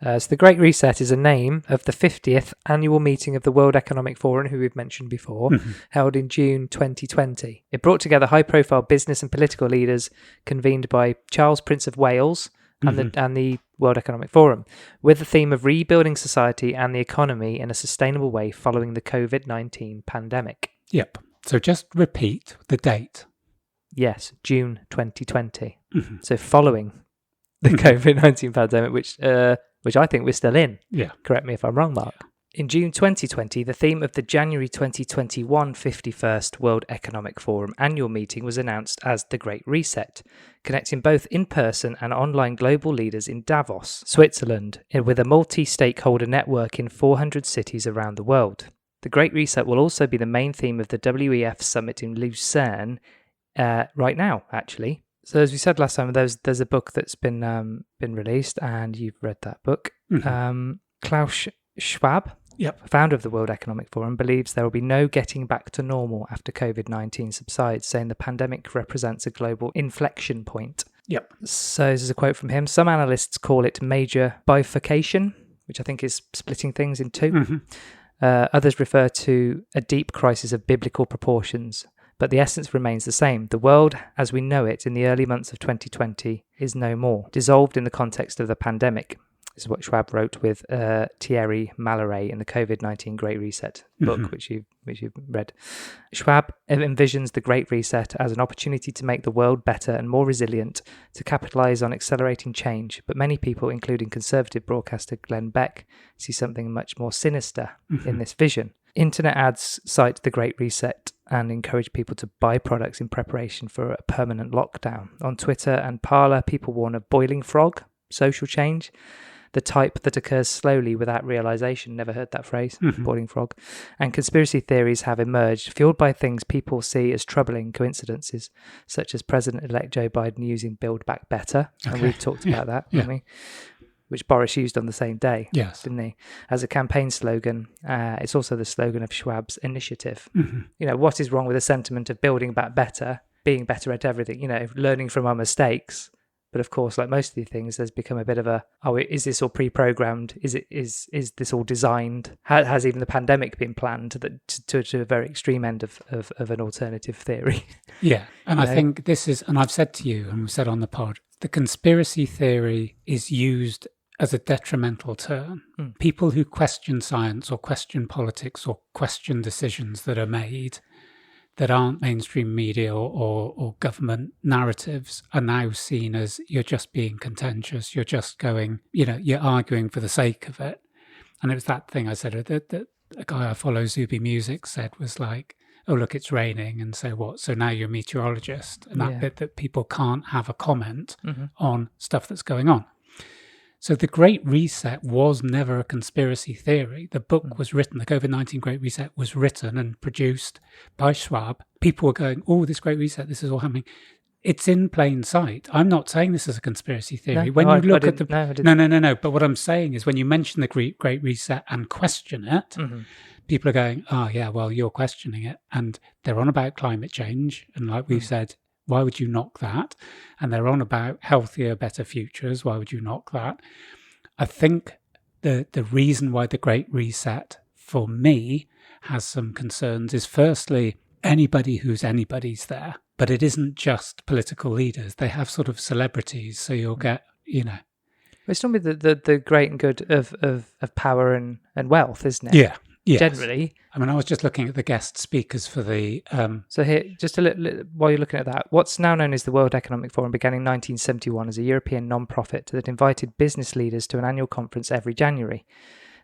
Speaker 1: So the Great Reset is a name of the 50th annual meeting of the World Economic Forum, who we've mentioned before, held in June 2020. It brought together high-profile business and political leaders convened by Charles, Prince of Wales, and the World Economic Forum, with the theme of rebuilding society and the economy in a sustainable way following the COVID-19 pandemic.
Speaker 2: Yep. So just repeat the date.
Speaker 1: Yes, June 2020. So following the COVID-19 pandemic, which I think we're still in.
Speaker 2: Yeah.
Speaker 1: Correct me if I'm wrong, Mark. In June 2020, the theme of the January 2021 51st World Economic Forum annual meeting was announced as the Great Reset, connecting both in-person and online global leaders in Davos, Switzerland, with a multi-stakeholder network in 400 cities around the world. The Great Reset will also be the main theme of the WEF summit in Lucerne right now, actually. So as we said last time, there's a book that's been released, and you've read that book. Klaus Schwab, founder of the World Economic Forum, believes there will be no getting back to normal after COVID-19 subsides, saying the pandemic represents a global inflection point.
Speaker 2: Yep.
Speaker 1: So this is a quote from him. Some analysts call it major bifurcation, which I think is splitting things in two. Others refer to a deep crisis of biblical proportions. But the essence remains the same. The world, as we know it in the early months of 2020, is no more, dissolved in the context of the pandemic. This is what Schwab wrote with Thierry Malloret in the COVID-19 Great Reset book, which you've read. Schwab envisions the Great Reset as an opportunity to make the world better and more resilient, to capitalise on accelerating change. But many people, including conservative broadcaster Glenn Beck, see something much more sinister in this vision. Internet ads cite the Great Reset and encourage people to buy products in preparation for a permanent lockdown. On Twitter and Parler, people warn of boiling frog, social change, the type that occurs slowly without realization. Never heard that phrase, boiling frog. And conspiracy theories have emerged, fueled by things people see as troubling coincidences, such as President-elect Joe Biden using Build Back Better. And we've talked about that, haven't we? Which Boris used on the same day, didn't he? As a campaign slogan. It's also the slogan of Schwab's initiative. You know, what is wrong with the sentiment of building back better, being better at everything, you know, learning from our mistakes? But of course, like most of the things, there's become a bit of a, is this all pre-programmed? Is this all designed? Has even the pandemic been planned to a very extreme end of an alternative theory? Yeah.
Speaker 2: And I think this is, and I've said to you, and we've said on the pod, the conspiracy theory is used as a detrimental term. People who question science or question politics or question decisions that are made that aren't mainstream media or government narratives are now seen as you're just being contentious, you're just going, you know, you're arguing for the sake of it. And it was that thing I said that a guy I follow, Zuby Music, said was like, oh, look, it's raining. And so what? So now you're a meteorologist. And that bit that people can't have a comment on stuff that's going on. So the Great Reset was never a conspiracy theory. The book was written, the COVID-19 Great Reset was written and produced by Schwab. People were going, oh, this Great Reset, this is all happening. It's in plain sight. I'm not saying this is a conspiracy theory. No, No. But what I'm saying is when you mention the Great Reset and question it, people are going, oh, yeah, well, you're questioning it. And they're on about climate change. And like we've said, why would you knock that? And they're on about healthier, better futures. Why would you knock that? I think the reason why the Great Reset, for me, has some concerns is firstly, anybody who's anybody's there. But it isn't just political leaders. They have sort of celebrities. So you'll get,
Speaker 1: It's normally the great and good of power and wealth, isn't it?
Speaker 2: Yeah. Yes.
Speaker 1: Generally.
Speaker 2: I mean, I was just looking at the guest speakers for the...
Speaker 1: So here, just a little, while you're looking at that, what's now known as the World Economic Forum began in 1971 as a European non-profit that invited business leaders to an annual conference every January.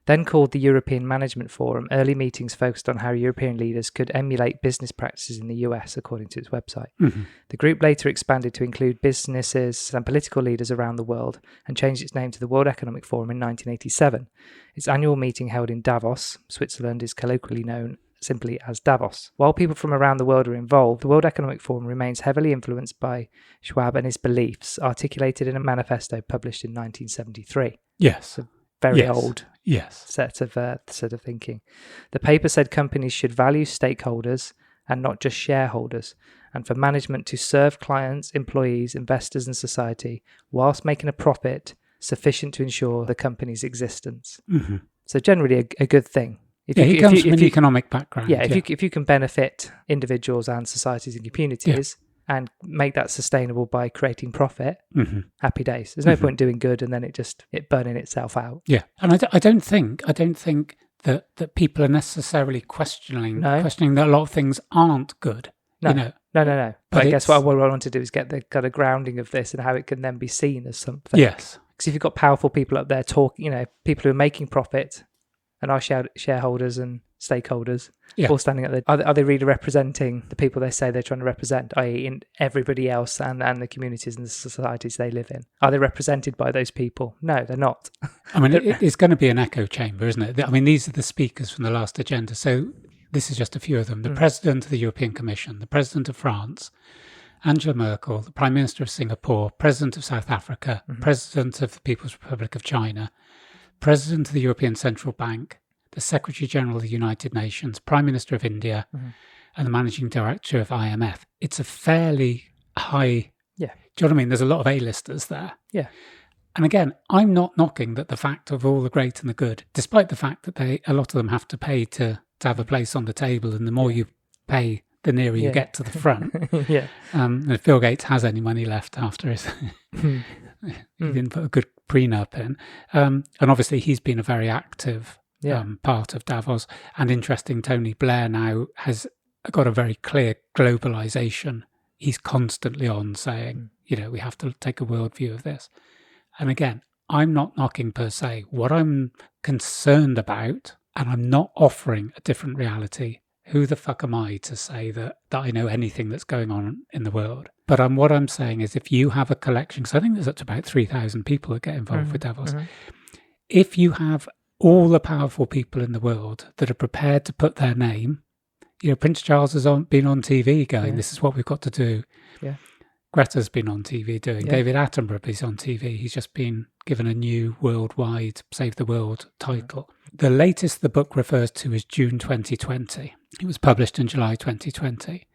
Speaker 1: Then called the European Management Forum, early meetings focused on how European leaders could emulate business practices in the US, according to its website.
Speaker 2: Mm-hmm.
Speaker 1: The group later expanded to include businesses and political leaders around the world and changed its name to the World Economic Forum in 1987. Its annual meeting held in Davos, Switzerland, is colloquially known simply as Davos. While people from around the world are involved, the World Economic Forum remains heavily influenced by Schwab and his beliefs, articulated in a manifesto published in 1973.
Speaker 2: Yes.
Speaker 1: Very old set of thinking. The paper said companies should value stakeholders and not just shareholders, and for management to serve clients, employees, investors and society whilst making a profit sufficient to ensure the company's existence.
Speaker 2: Mm-hmm.
Speaker 1: So generally a good thing.
Speaker 2: He comes from an economic background.
Speaker 1: If you can benefit individuals and societies and communities and make that sustainable by creating profit, happy days. There's no point doing good and then it burning itself out.
Speaker 2: Yeah, and I don't think that people are necessarily questioning that a lot of things aren't good.
Speaker 1: No. But I guess what I want to do is get the kind of grounding of this and how it can then be seen as something.
Speaker 2: Yes,
Speaker 1: because if you've got powerful people up there talking, people who are making profit and are shareholders and stakeholders all standing up there, are they really representing the people they say they're trying to represent, i.e. in everybody else and the communities and the societies they live in? Are they represented by those people? No, they're not.
Speaker 2: I mean, it's going to be an echo chamber, isn't it? I mean, these are the speakers from the last agenda. So this is just a few of them. The President of the European Commission, the President of France, Angela Merkel, the Prime Minister of Singapore, President of South Africa, President of the People's Republic of China, President of the European Central Bank, the Secretary General of the United Nations, Prime Minister of India, and the Managing Director of IMF. It's a fairly high... Yeah. Do you know what I mean? There's a lot of A-listers there.
Speaker 1: Yeah.
Speaker 2: And again, I'm not knocking that the fact of all the great and the good, despite the fact that a lot of them have to pay to have a place on the table, and the more you pay, the nearer you get to the front. And if Bill Gates has any money left after his... he didn't put a good prenup in. And obviously he's been a very active part of Davos. And interesting, Tony Blair now has got a very clear globalization. He's constantly on saying, we have to take a world view of this. And again, I'm not knocking per se. What I'm concerned about, and I'm not offering a different reality. Who the fuck am I to say that I know anything that's going on in the world? But what I'm saying is, if you have a collection, because I think there's up to about 3,000 people that get involved with Davos. If you have all the powerful people in the world that are prepared to put their name, Prince Charles has been on TV going, this is what we've got to do. Yeah. Greta's been on TV doing. David Attenborough is on TV. He's just been given a new worldwide Save the World title. The latest the book refers to is June 2020. It was published in July 2020.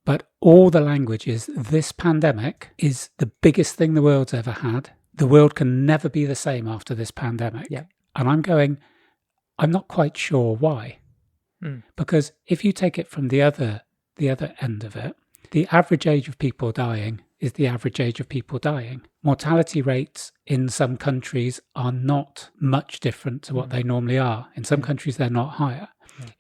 Speaker 2: But all the language is, this pandemic is the biggest thing the world's ever had. The world can never be the same after this pandemic. Yeah. And I'm not quite sure why. Because if you take it from the other end of it, the average age of people dying is the average age of people dying. Mortality rates in some countries are not much different to what they normally are. In some countries, they're not higher.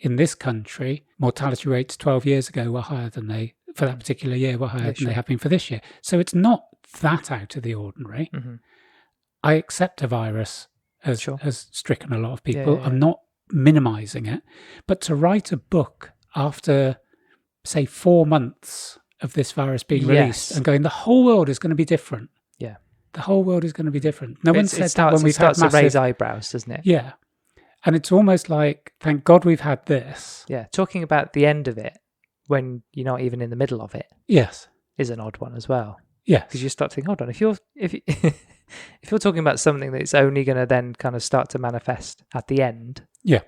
Speaker 2: In this country, mortality rates 12 years ago were higher than for that particular year, were higher than they have been for this year. So it's not that out of the ordinary. I accept a virus has stricken a lot of people. I'm not minimizing it. But to write a book after, say, 4 months of this virus being released and going, the whole world is going to be different. Yeah. The whole world is going to be different. No one said that when we've had massive... It starts to raise
Speaker 1: eyebrows, doesn't it?
Speaker 2: Yeah. And it's almost like, thank God we've had this.
Speaker 1: Yeah. Talking about the end of it when you're not even in the middle of it.
Speaker 2: Yes.
Speaker 1: Is an odd one as well.
Speaker 2: Yes.
Speaker 1: Because you start thinking, hold on, if you're talking about something that's only going to then kind of start to manifest at the end.
Speaker 2: Yeah.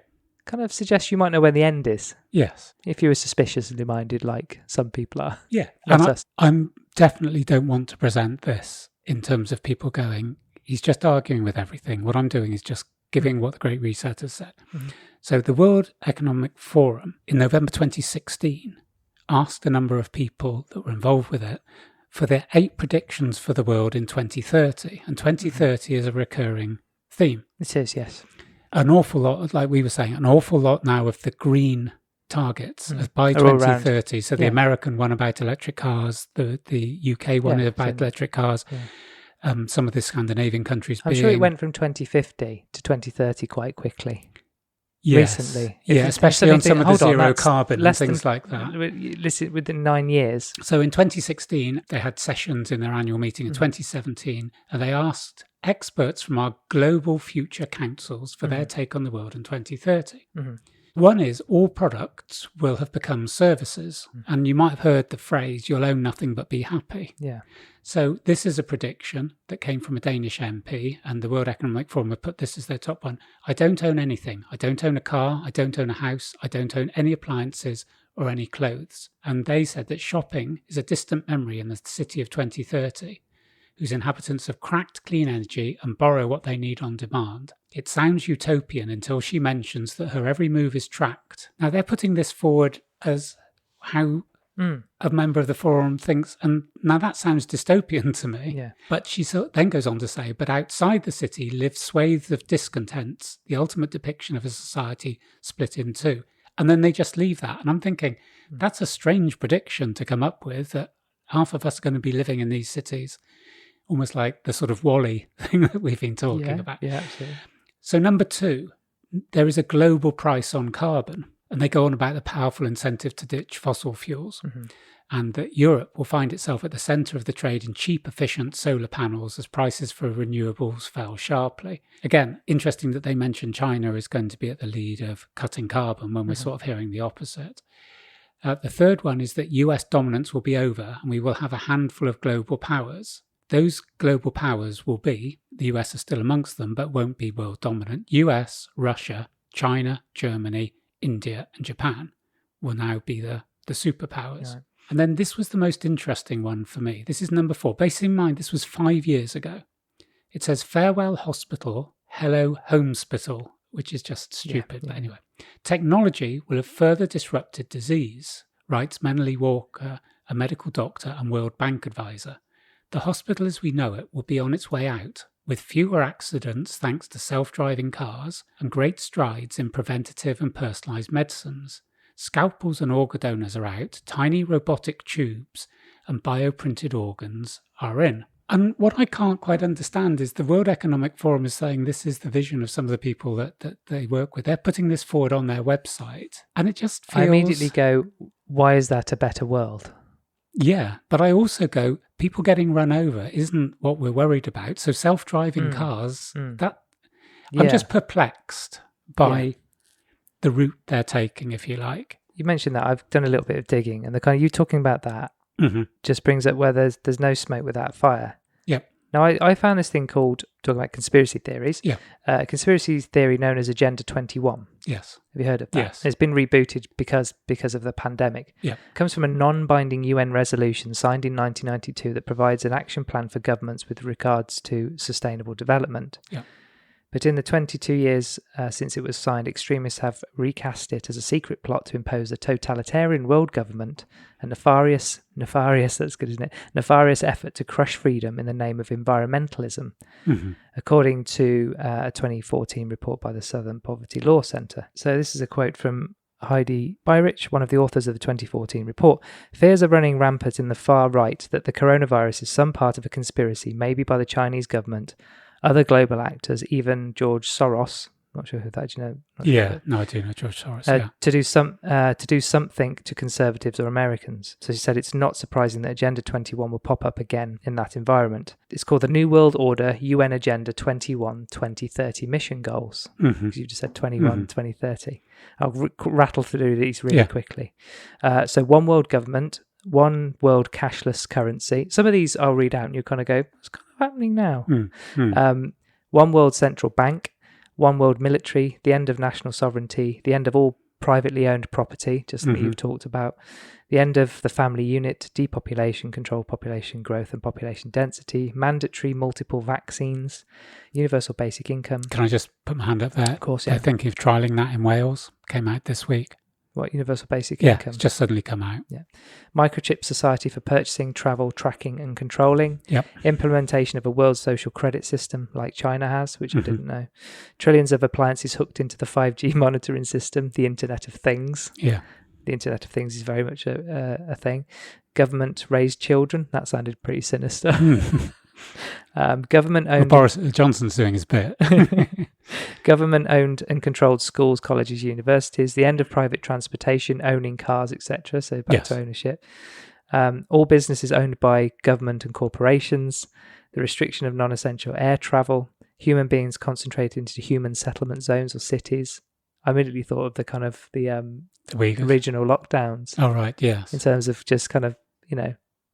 Speaker 1: Kind of suggests you might know when the end is.
Speaker 2: Yes.
Speaker 1: If you were suspiciously minded like some people are.
Speaker 2: Yeah. And I'm definitely don't want to present this in terms of people going, he's just arguing with everything. What I'm doing is just giving what the Great Reset has said. So the World Economic Forum in November 2016 asked a number of people that were involved with it for their 8 predictions for the world in 2030. And 2030 is a recurring theme.
Speaker 1: It is, yes.
Speaker 2: An awful lot, like we were saying, an awful lot now of the green targets by 2030. So the American one about electric cars, the UK one about electric cars, some of the Scandinavian countries.
Speaker 1: I'm sure it went from 2050 to 2030 quite quickly.
Speaker 2: Yes.
Speaker 1: Recently.
Speaker 2: Especially on some of the zero carbon and things like that.
Speaker 1: Listen, within 9 years.
Speaker 2: So in 2016, they had sessions in their annual meeting. In 2017, and they asked experts from our global future councils for their take on the world in 2030. One is all products will have become services. And you might have heard the phrase, you'll own nothing but be happy.
Speaker 1: Yeah.
Speaker 2: So this is a prediction that came from a Danish MP, and the World Economic Forum have put this as their top one. I don't own anything. I don't own a car. I don't own a house. I don't own any appliances or any clothes. And they said that shopping is a distant memory in the city of 2030, whose inhabitants have cracked clean energy and borrow what they need on demand. It sounds utopian until she mentions that her every move is tracked. Now, they're putting this forward as how a member of the forum thinks, and now that sounds dystopian to me.
Speaker 1: Yeah.
Speaker 2: But she then goes on to say, but outside the city live swathes of discontents, the ultimate depiction of a society split in two. And then they just leave that. And I'm thinking, that's a strange prediction to come up with, that half of us are going to be living in these cities, almost like the sort of WALL-E thing that we've been talking about.
Speaker 1: Yeah, absolutely.
Speaker 2: So number 2, there is a global price on carbon. And they go on about the powerful incentive to ditch fossil fuels, and that Europe will find itself at the centre of the trade in cheap, efficient solar panels as prices for renewables fell sharply. Again, interesting that they mention China is going to be at the lead of cutting carbon when we're sort of hearing the opposite. The third one is that US dominance will be over and we will have a handful of global powers. Those global powers will be, the US are still amongst them, but won't be world dominant. US, Russia, China, Germany, India and Japan will now be the superpowers. Right. And then this was the most interesting one for me. This is number 4. Bear in mind, this was 5 years ago. It says, farewell hospital, hello homespital, which is just stupid. But anyway, technology will have further disrupted disease, writes Menely Walker, a medical doctor and World Bank advisor. The hospital as we know it will be on its way out, with fewer accidents thanks to self-driving cars and great strides in preventative and personalised medicines. Scalpels and organ donors are out, tiny robotic tubes and bioprinted organs are in. And what I can't quite understand is the World Economic Forum is saying this is the vision of some of the people that they work with. They're putting this forward on their website, and it just feels... I
Speaker 1: immediately go, why is that a better world?
Speaker 2: Yeah, but I also go, people getting run over isn't what we're worried about. So self-driving cars, that I'm just perplexed by the route they're taking, if you like.
Speaker 1: You mentioned that. I've done a little bit of digging, and the kind of you talking about that just brings up where there's no smoke without fire.
Speaker 2: Yep.
Speaker 1: Now, I found this thing called, talking about conspiracy theories, conspiracy theory known as Agenda 21.
Speaker 2: Yes.
Speaker 1: Have you heard of that?
Speaker 2: Yes.
Speaker 1: It's been rebooted because of the pandemic.
Speaker 2: Yeah.
Speaker 1: It comes from a non-binding UN resolution signed in 1992 that provides an action plan for governments with regards to sustainable development. Yeah. But in the 22 years since it was signed, extremists have recast it as a secret plot to impose a totalitarian world government, a nefarious, that's good, isn't it? Nefarious effort to crush freedom in the name of environmentalism, according to a 2014 report by the Southern Poverty Law Centre. So this is a quote from Heidi Beirich, one of the authors of the 2014 report. Fears are running rampant in the far right that the coronavirus is some part of a conspiracy, maybe by the Chinese government, other global actors, even George Soros. Not sure who that, do you know?
Speaker 2: I do know George Soros.
Speaker 1: To do something to conservatives or Americans. So she said it's not surprising that Agenda 21 will pop up again in that environment. It's called the New World Order UN Agenda 21 2030 Mission Goals. Because you just said 21 2030. I'll rattle through these really quickly. So one world government, one world cashless currency. Some of these I'll read out and you kind of go, what's kind of happening now? One world central bank, one world military, the end of national sovereignty, the end of all privately owned property, just like you've talked about, the end of the family unit, depopulation, control population growth and population density, mandatory multiple vaccines, universal basic income.
Speaker 2: Can I just put my hand up there?
Speaker 1: Of course, yeah.
Speaker 2: I think of trialling that in Wales, came out this week.
Speaker 1: What, universal basic
Speaker 2: Yeah,
Speaker 1: income?
Speaker 2: it's just suddenly come out.
Speaker 1: Yeah. Microchip society for purchasing, travel, tracking and controlling.
Speaker 2: Yep.
Speaker 1: Implementation of a world social credit system like China has, which I didn't know. Trillions of appliances hooked into the 5G monitoring system, the Internet of Things.
Speaker 2: Yeah.
Speaker 1: The Internet of Things is very much a thing. Government raised children. That sounded pretty sinister. Government owned.
Speaker 2: Well, Boris Johnson's doing his bit.
Speaker 1: Government owned and controlled schools, colleges, universities. The end of private transportation, owning cars, etc. So back to ownership. All businesses owned by government and corporations. The restriction of non-essential air travel. Human beings concentrated into human settlement zones or cities. I immediately thought of the kind of the regional lockdowns.
Speaker 2: Oh, right, yes.
Speaker 1: In terms of just kind of,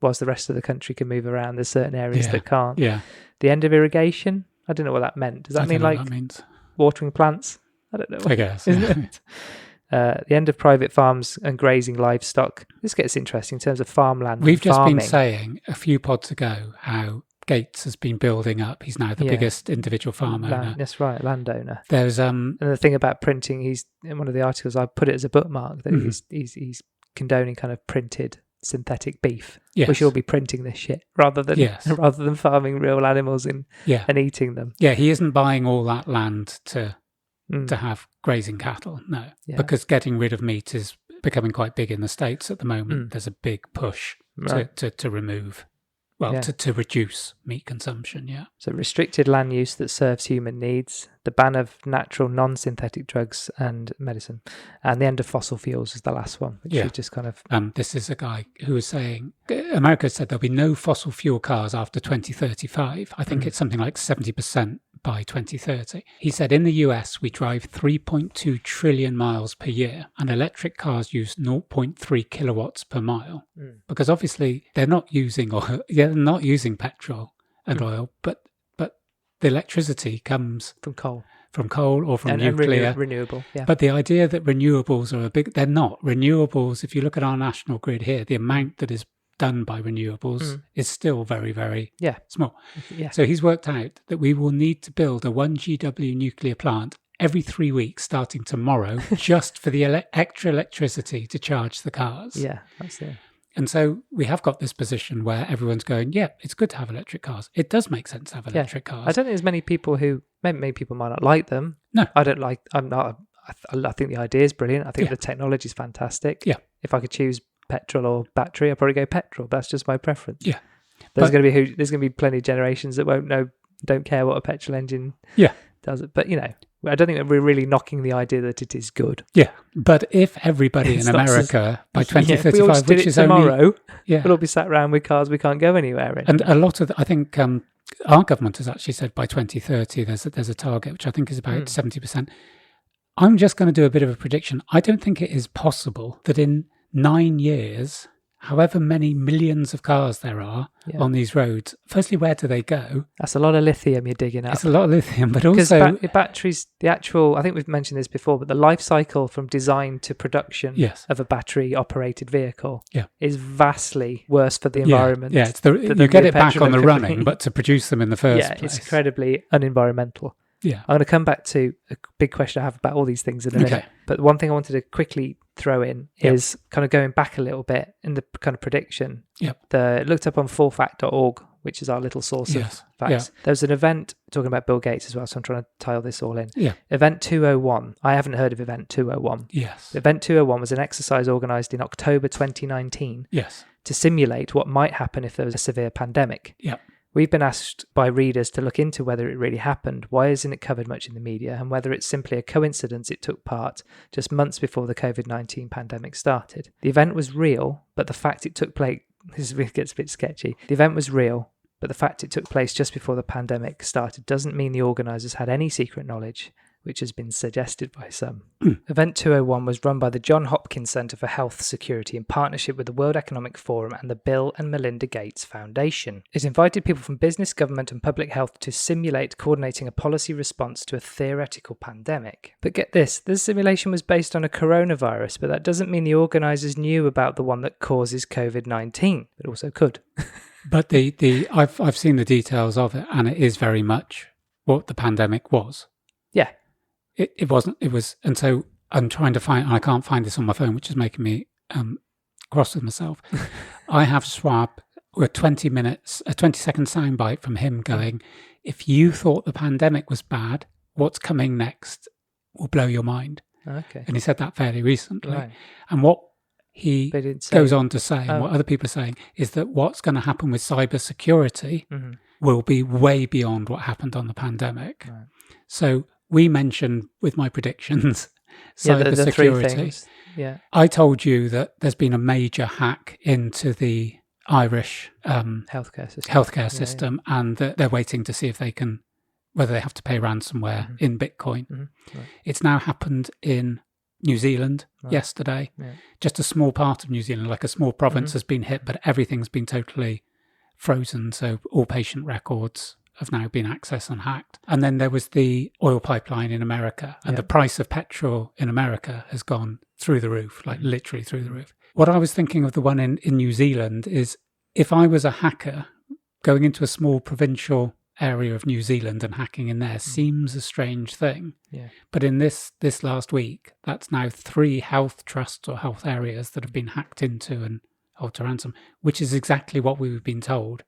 Speaker 1: whilst the rest of the country can move around, there's certain areas that can't.
Speaker 2: Yeah.
Speaker 1: The end of irrigation. I don't know what that meant. Does that mean like
Speaker 2: that means.
Speaker 1: Watering plants? I don't know.
Speaker 2: I guess.
Speaker 1: Isn't it? The end of private farms and grazing livestock. This gets interesting in terms of farmland.
Speaker 2: We've just
Speaker 1: farming.
Speaker 2: been saying a few pods ago how Gates has been building up. He's now the biggest individual farm owner.
Speaker 1: That's right, landowner.
Speaker 2: There's
Speaker 1: and the thing about printing, he's in one of the articles, I put it as a bookmark that he's condoning kind of printed synthetic beef.
Speaker 2: Yes.
Speaker 1: We should all be printing this shit rather than farming real animals and eating them.
Speaker 2: Yeah, he isn't buying all that land to have grazing cattle. No, because getting rid of meat is becoming quite big in the States at the moment. There's a big push to remove. Well, to reduce meat consumption, So
Speaker 1: restricted land use that serves human needs, the ban of natural non-synthetic drugs and medicine, and the end of fossil fuels is the last one, which is just kind of...
Speaker 2: this is a guy who was saying, America said there'll be no fossil fuel cars after 2035. I think it's something like 70% by 2030. He said in the US, we drive 3.2 trillion miles per year, and electric cars use 0.3 kilowatts per mile. Because obviously they're not using oil, they're not using petrol and oil, but the electricity comes
Speaker 1: from coal
Speaker 2: or from nuclear.
Speaker 1: And renewable,
Speaker 2: But the idea that renewables are they're not. Renewables, if you look at our national grid here, the amount that is done by renewables is still very, very small. Yeah. So he's worked out that we will need to build a 1 GW nuclear plant every 3 weeks starting tomorrow just for the extra electricity to charge the cars.
Speaker 1: Yeah, that's it.
Speaker 2: And so we have got this position where everyone's going, it's good to have electric cars. It does make sense to have electric cars.
Speaker 1: I don't think there's many people who, many people might not like them.
Speaker 2: No.
Speaker 1: I think the idea is brilliant. I think the technology is fantastic.
Speaker 2: Yeah.
Speaker 1: If I could choose petrol or battery, I'd probably go petrol. That's just my preference.
Speaker 2: Yeah.
Speaker 1: There's going to be plenty of generations that don't care what a petrol engine does. But, I don't think that we're really knocking the idea that it is good.
Speaker 2: Yeah, but if everybody in America by 2035, which is
Speaker 1: tomorrow, we'll all be sat around with cars we can't go anywhere in.
Speaker 2: And a lot of, I think, our government has actually said by 2030 there's a target which I think is about 70%. I'm just going to do a bit of a prediction. I don't think it is possible that in 9 years, however many millions of cars there are on these roads, firstly, where do they go?
Speaker 1: That's a lot of lithium you're digging up.
Speaker 2: It's a lot of lithium, but also...
Speaker 1: Because batteries, the actual, I think we've mentioned this before, but the life cycle from design to production of a battery-operated vehicle is vastly worse for the environment.
Speaker 2: Yeah, it's you get it back on the running, but to produce them in the first place.
Speaker 1: It's incredibly unenvironmental.
Speaker 2: Yeah.
Speaker 1: I'm going to come back to a big question I have about all these things in a minute. But one thing I wanted to quickly throw in is kind of going back a little bit in the kind of prediction. Looked up on fullfact.org, which is our little source of facts. There's an event talking about Bill Gates as well, so I'm trying to tie all this all in. Event 201. I haven't heard of Event 201.
Speaker 2: Yes.
Speaker 1: Event 201 was an exercise organised in October 2019 to simulate what might happen if there was a severe pandemic. We've been asked by readers to look into whether it really happened, why isn't it covered much in the media, and whether it's simply a coincidence it took part just months before the COVID-19 pandemic started. The event was real, but the fact it took place... This gets a bit sketchy. The event was real, but the fact it took place just before the pandemic started doesn't mean the organisers had any secret knowledge, which has been suggested by some. Event 201 was run by the John Hopkins Centre for Health Security in partnership with the World Economic Forum and the Bill and Melinda Gates Foundation. It invited people from business, government and public health to simulate coordinating a policy response to a theoretical pandemic. But get this, the simulation was based on a coronavirus, but that doesn't mean the organisers knew about the one that causes COVID-19. It also could.
Speaker 2: But I've seen the details of it, and it is very much what the pandemic was.
Speaker 1: Yeah.
Speaker 2: It wasn't, it was, and so I'm trying to find, and I can't find this on my phone, which is making me cross with myself. I have Swab with 20 minutes, a 20-second soundbite from him going, if you thought the pandemic was bad, what's coming next will blow your mind.
Speaker 1: Okay.
Speaker 2: And he said that fairly recently.
Speaker 1: Right.
Speaker 2: And what he
Speaker 1: They didn't say.
Speaker 2: goes on to say, and what other people are saying, is that what's going to happen with cybersecurity will be way beyond what happened on the pandemic.
Speaker 1: Right.
Speaker 2: So we mentioned with my predictions,
Speaker 1: the three
Speaker 2: cybersecurity.
Speaker 1: things. Yeah.
Speaker 2: I told you that there's been a major hack into the Irish
Speaker 1: healthcare system.
Speaker 2: And that they're waiting to see if they can, whether they have to pay ransomware in Bitcoin.
Speaker 1: Right.
Speaker 2: It's now happened in New Zealand yesterday.
Speaker 1: Yeah.
Speaker 2: Just a small part of New Zealand, like a small province has been hit, but everything's been totally frozen. So all patient records have now been accessed and hacked. And then there was the oil pipeline in America, and the price of petrol in America has gone through the roof, like literally through the roof. What I was thinking of the one in New Zealand is, if I was a hacker going into a small provincial area of New Zealand and hacking in there seems a strange thing.
Speaker 1: Yeah.
Speaker 2: But in this last week, that's now 3 health trusts or health areas that have been hacked into and held to ransom, which is exactly what we've been told.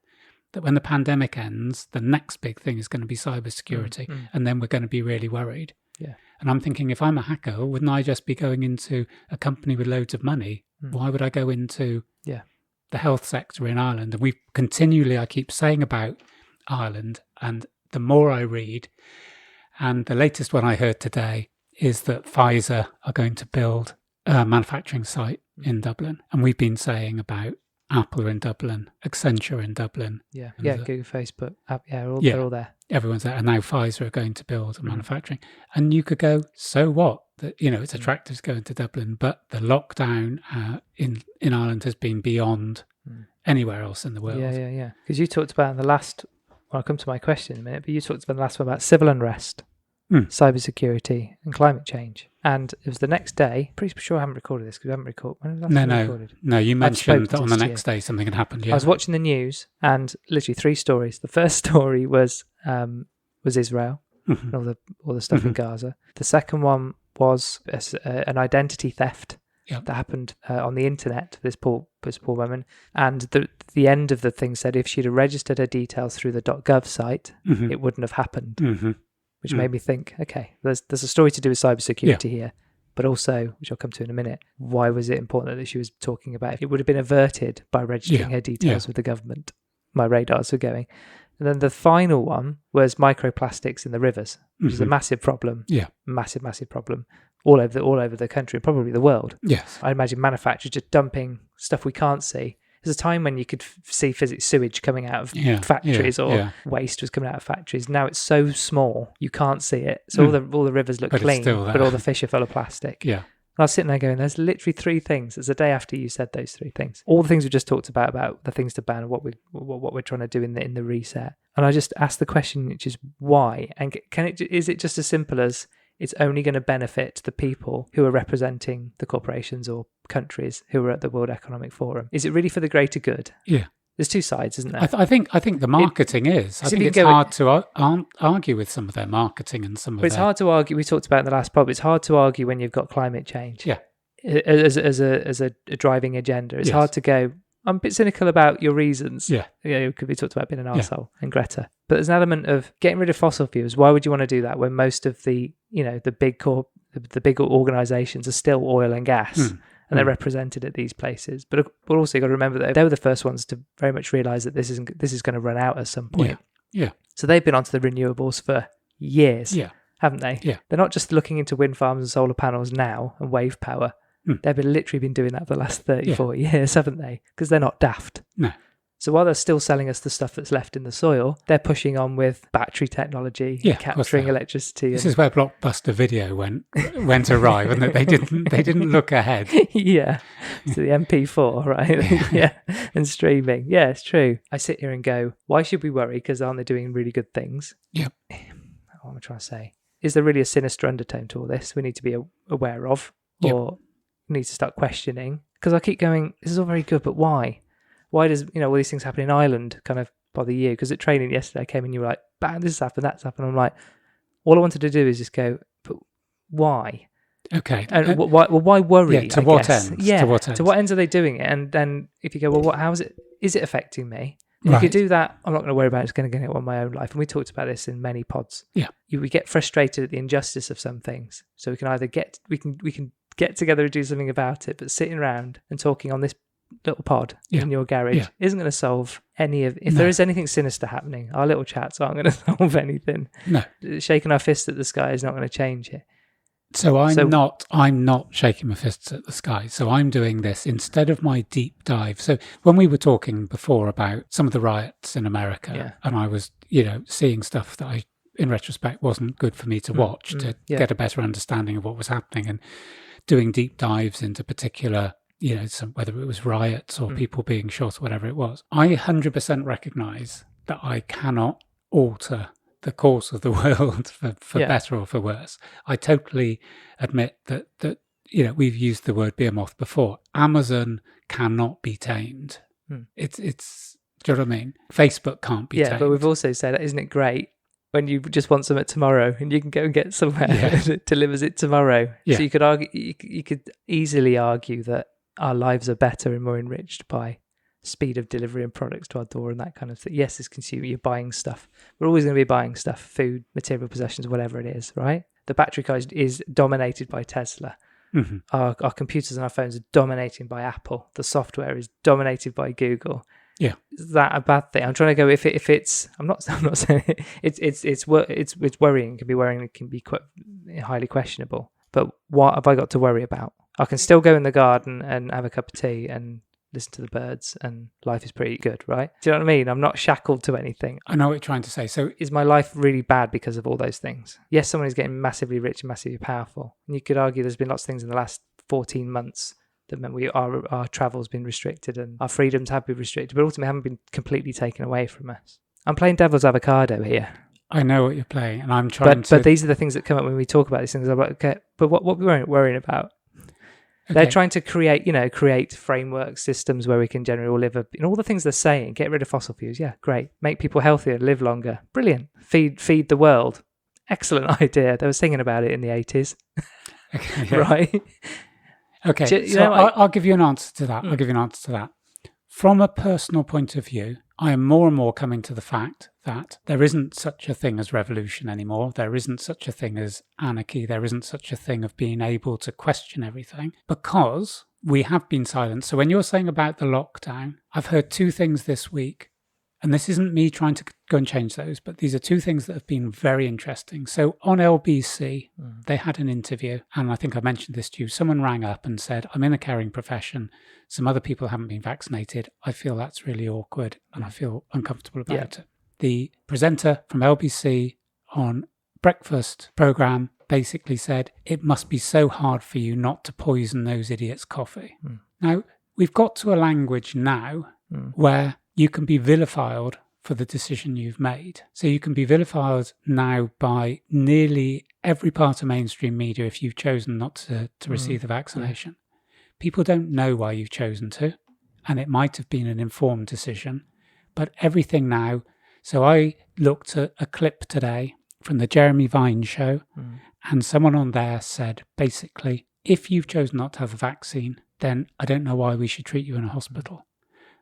Speaker 2: That when the pandemic ends, the next big thing is going to be cybersecurity, and then we're going to be really worried.
Speaker 1: Yeah.
Speaker 2: And I'm thinking, if I'm a hacker, wouldn't I just be going into a company with loads of money? Why would I go into the health sector in Ireland? And I keep saying about Ireland, and the more I read, and the latest one I heard today is that Pfizer are going to build a manufacturing site in Dublin. And we've been saying about Apple in Dublin, Accenture in Dublin.
Speaker 1: Yeah, Google, Facebook, they're all there.
Speaker 2: Everyone's there. And now Pfizer are going to build a manufacturing. And you could go, so what? That, it's attractive to go into Dublin, but the lockdown in Ireland has been beyond anywhere else in the world.
Speaker 1: Yeah. Because you talked about in the last, I'll come to my question in a minute, but you talked about the last one about civil unrest, cybersecurity and climate change. And it was the next day, pretty sure I haven't recorded this because we haven't recorded. When was the last time we recorded?
Speaker 2: No, you mentioned that on the next day something had happened. Yeah.
Speaker 1: I was watching the news and literally 3 stories. The first story was Israel and all the stuff in Gaza. The second one was an identity theft that happened on the internet for this poor woman. And the end of the thing said if she'd have registered her details through the .gov site, it wouldn't have happened. Which made me think, okay, there's a story to do with cybersecurity here, but also, which I'll come to in a minute, why was it important that she was talking about? It would have been averted by registering her details with the government. My radars were going. And then the final one was microplastics in the rivers, which is a massive problem. Yeah, massive problem all over the country, probably the world.
Speaker 2: Yes,
Speaker 1: I imagine manufacturers just dumping stuff we can't see. There's a time when you could see sewage coming out of factories or waste was coming out of factories. Now it's so small you can't see it. So all the rivers look clean, but all the fish are full of plastic. Yeah. And I was sitting there going, there's literally 3 things. It's the day after you said those 3 things. All the things we just talked about the things to ban and what we're trying to do in the reset. And I just asked the question, which is why? And is it just as simple as it's only going to benefit the people who are representing the corporations or countries who are at the World Economic Forum? Is it really for the greater good? Yeah. There's 2 sides, isn't there?
Speaker 2: I think the marketing is. I think it's hard to argue with some of their marketing and some of. But
Speaker 1: it's hard to argue. We talked about in the last pod. It's hard to argue when you've got climate change. Yeah. As a driving agenda, it's hard to go. I'm a bit cynical about your reasons. Yeah. Could be talked about being an arsehole and Greta. But there's an element of getting rid of fossil fuels. Why would you want to do that when most of the the big organisations are still oil and gas? And they're represented at these places. But also you've got to remember that they were the first ones to very much realise that this is going to run out at some point. Yeah. So they've been onto the renewables for years, haven't they? Yeah. They're not just looking into wind farms and solar panels now and wave power. They've literally been doing that for the last 30, 40 years, haven't they? Because they're not daft. No. So while they're still selling us the stuff that's left in the soil, they're pushing on with battery technology, capturing electricity.
Speaker 2: This is where Blockbuster Video went awry, wasn't it? They didn't look ahead.
Speaker 1: Yeah. So the MP4, right? Yeah. And streaming. Yeah, it's true. I sit here and go, why should we worry? Because aren't they doing really good things? Yep. What am I trying to say? Is there really a sinister undertone to all this we need to be aware of? Or need to start questioning? Because I keep going, this is all very good, but why? Why does all these things happen in Ireland kind of bother you? Because at training yesterday I came and you were like, bang, this has happened, that's happened. I'm like, all I wanted to do is just go, but why?
Speaker 2: Okay.
Speaker 1: And why worry?
Speaker 2: Yeah, to what ends?
Speaker 1: Yeah,
Speaker 2: to what ends?
Speaker 1: To what ends are they doing it? And then if you go, well, how is it affecting me? If
Speaker 2: Right.
Speaker 1: you could do that, I'm not going to worry about it. It's going to get on my own life. And we talked about this in many pods.
Speaker 2: Yeah.
Speaker 1: We get frustrated at the injustice of some things. So we can either we can get together and do something about it, but sitting around and talking on this little pod in your garage isn't going to solve any of. If there is anything sinister happening, our little chats aren't going to solve anything.
Speaker 2: No.
Speaker 1: Shaking our fists at the sky is not going to change it.
Speaker 2: So I'm not shaking my fists at the sky. So I'm doing this instead of my deep dive. So when we were talking before about some of the riots in America, and I was, seeing stuff that I, in retrospect, wasn't good for me to watch to get a better understanding of what was happening, and doing deep dives into particular, whether it was riots or people being shot or whatever it was. I 100% recognise that I cannot alter the course of the world for better or for worse. I totally admit that we've used the word behemoth before. Amazon cannot be tamed. It's do you know what I mean? Facebook can't be tamed.
Speaker 1: Yeah, but we've also said, isn't it great when you just want something tomorrow and you can go and get somewhere that delivers it tomorrow? Yeah. So you could argue, you could easily argue that our lives are better and more enriched by speed of delivery and products to our door and that kind of thing. Yes, as consumer, you're buying stuff. We're always going to be buying stuff, food, material possessions, whatever it is, right? The battery car is dominated by Tesla. Mm-hmm. Our computers and our phones are dominated by Apple. The software is dominated by Google. Yeah, is that a bad thing? I'm trying to go. If it's, I'm not saying it's worrying. It can be worrying. It can be quite highly questionable. But what have I got to worry about? I can still go in the garden and have a cup of tea and listen to the birds, and life is pretty good, right? Do you know what I mean? I'm not shackled to anything.
Speaker 2: I know what you're trying to say. So
Speaker 1: is my life really bad because of all those things? Yes, someone is getting massively rich and massively powerful. And you could argue there's been lots of things in the last 14 months that meant our travel's been restricted and our freedoms have been restricted, but ultimately haven't been completely taken away from us. I'm playing devil's avocado here.
Speaker 2: I know what you're playing, and I'm trying to...
Speaker 1: But these are the things that come up when we talk about these things. I'm like, okay, but what we weren't worrying about? Okay. They're trying to create framework systems where we can generally all live all the things they're saying. Get rid of fossil fuels. Yeah, great. Make people healthier, live longer. Brilliant. Feed the world. Excellent idea. They were singing about it in the 80s. Okay, right?
Speaker 2: Okay, I'll give you an answer to that. I'll give you an answer to that. From a personal point of view, I am more and more coming to the fact that there isn't such a thing as revolution anymore. There isn't such a thing as anarchy. There isn't such a thing of being able to question everything, because we have been silent. So when you're saying about the lockdown, I've heard two things this week, and this isn't me trying to go and change those, but these are two things that have been very interesting. So on LBC, they had an interview, and I think I mentioned this to you. Someone rang up and said, I'm in a caring profession. Some other people haven't been vaccinated. I feel that's really awkward, and I feel uncomfortable about it. The presenter from LBC on breakfast program basically said, it must be so hard for you not to poison those idiots' coffee. Now, we've got to a language now where you can be vilified for the decision you've made. So you can be vilified now by nearly every part of mainstream media if you've chosen not to receive the vaccination. People don't know why you've chosen to, and it might have been an informed decision, but everything now. So I looked at a clip today from the Jeremy Vine show, and someone on there said, basically, if you've chosen not to have the vaccine, then I don't know why we should treat you in a hospital.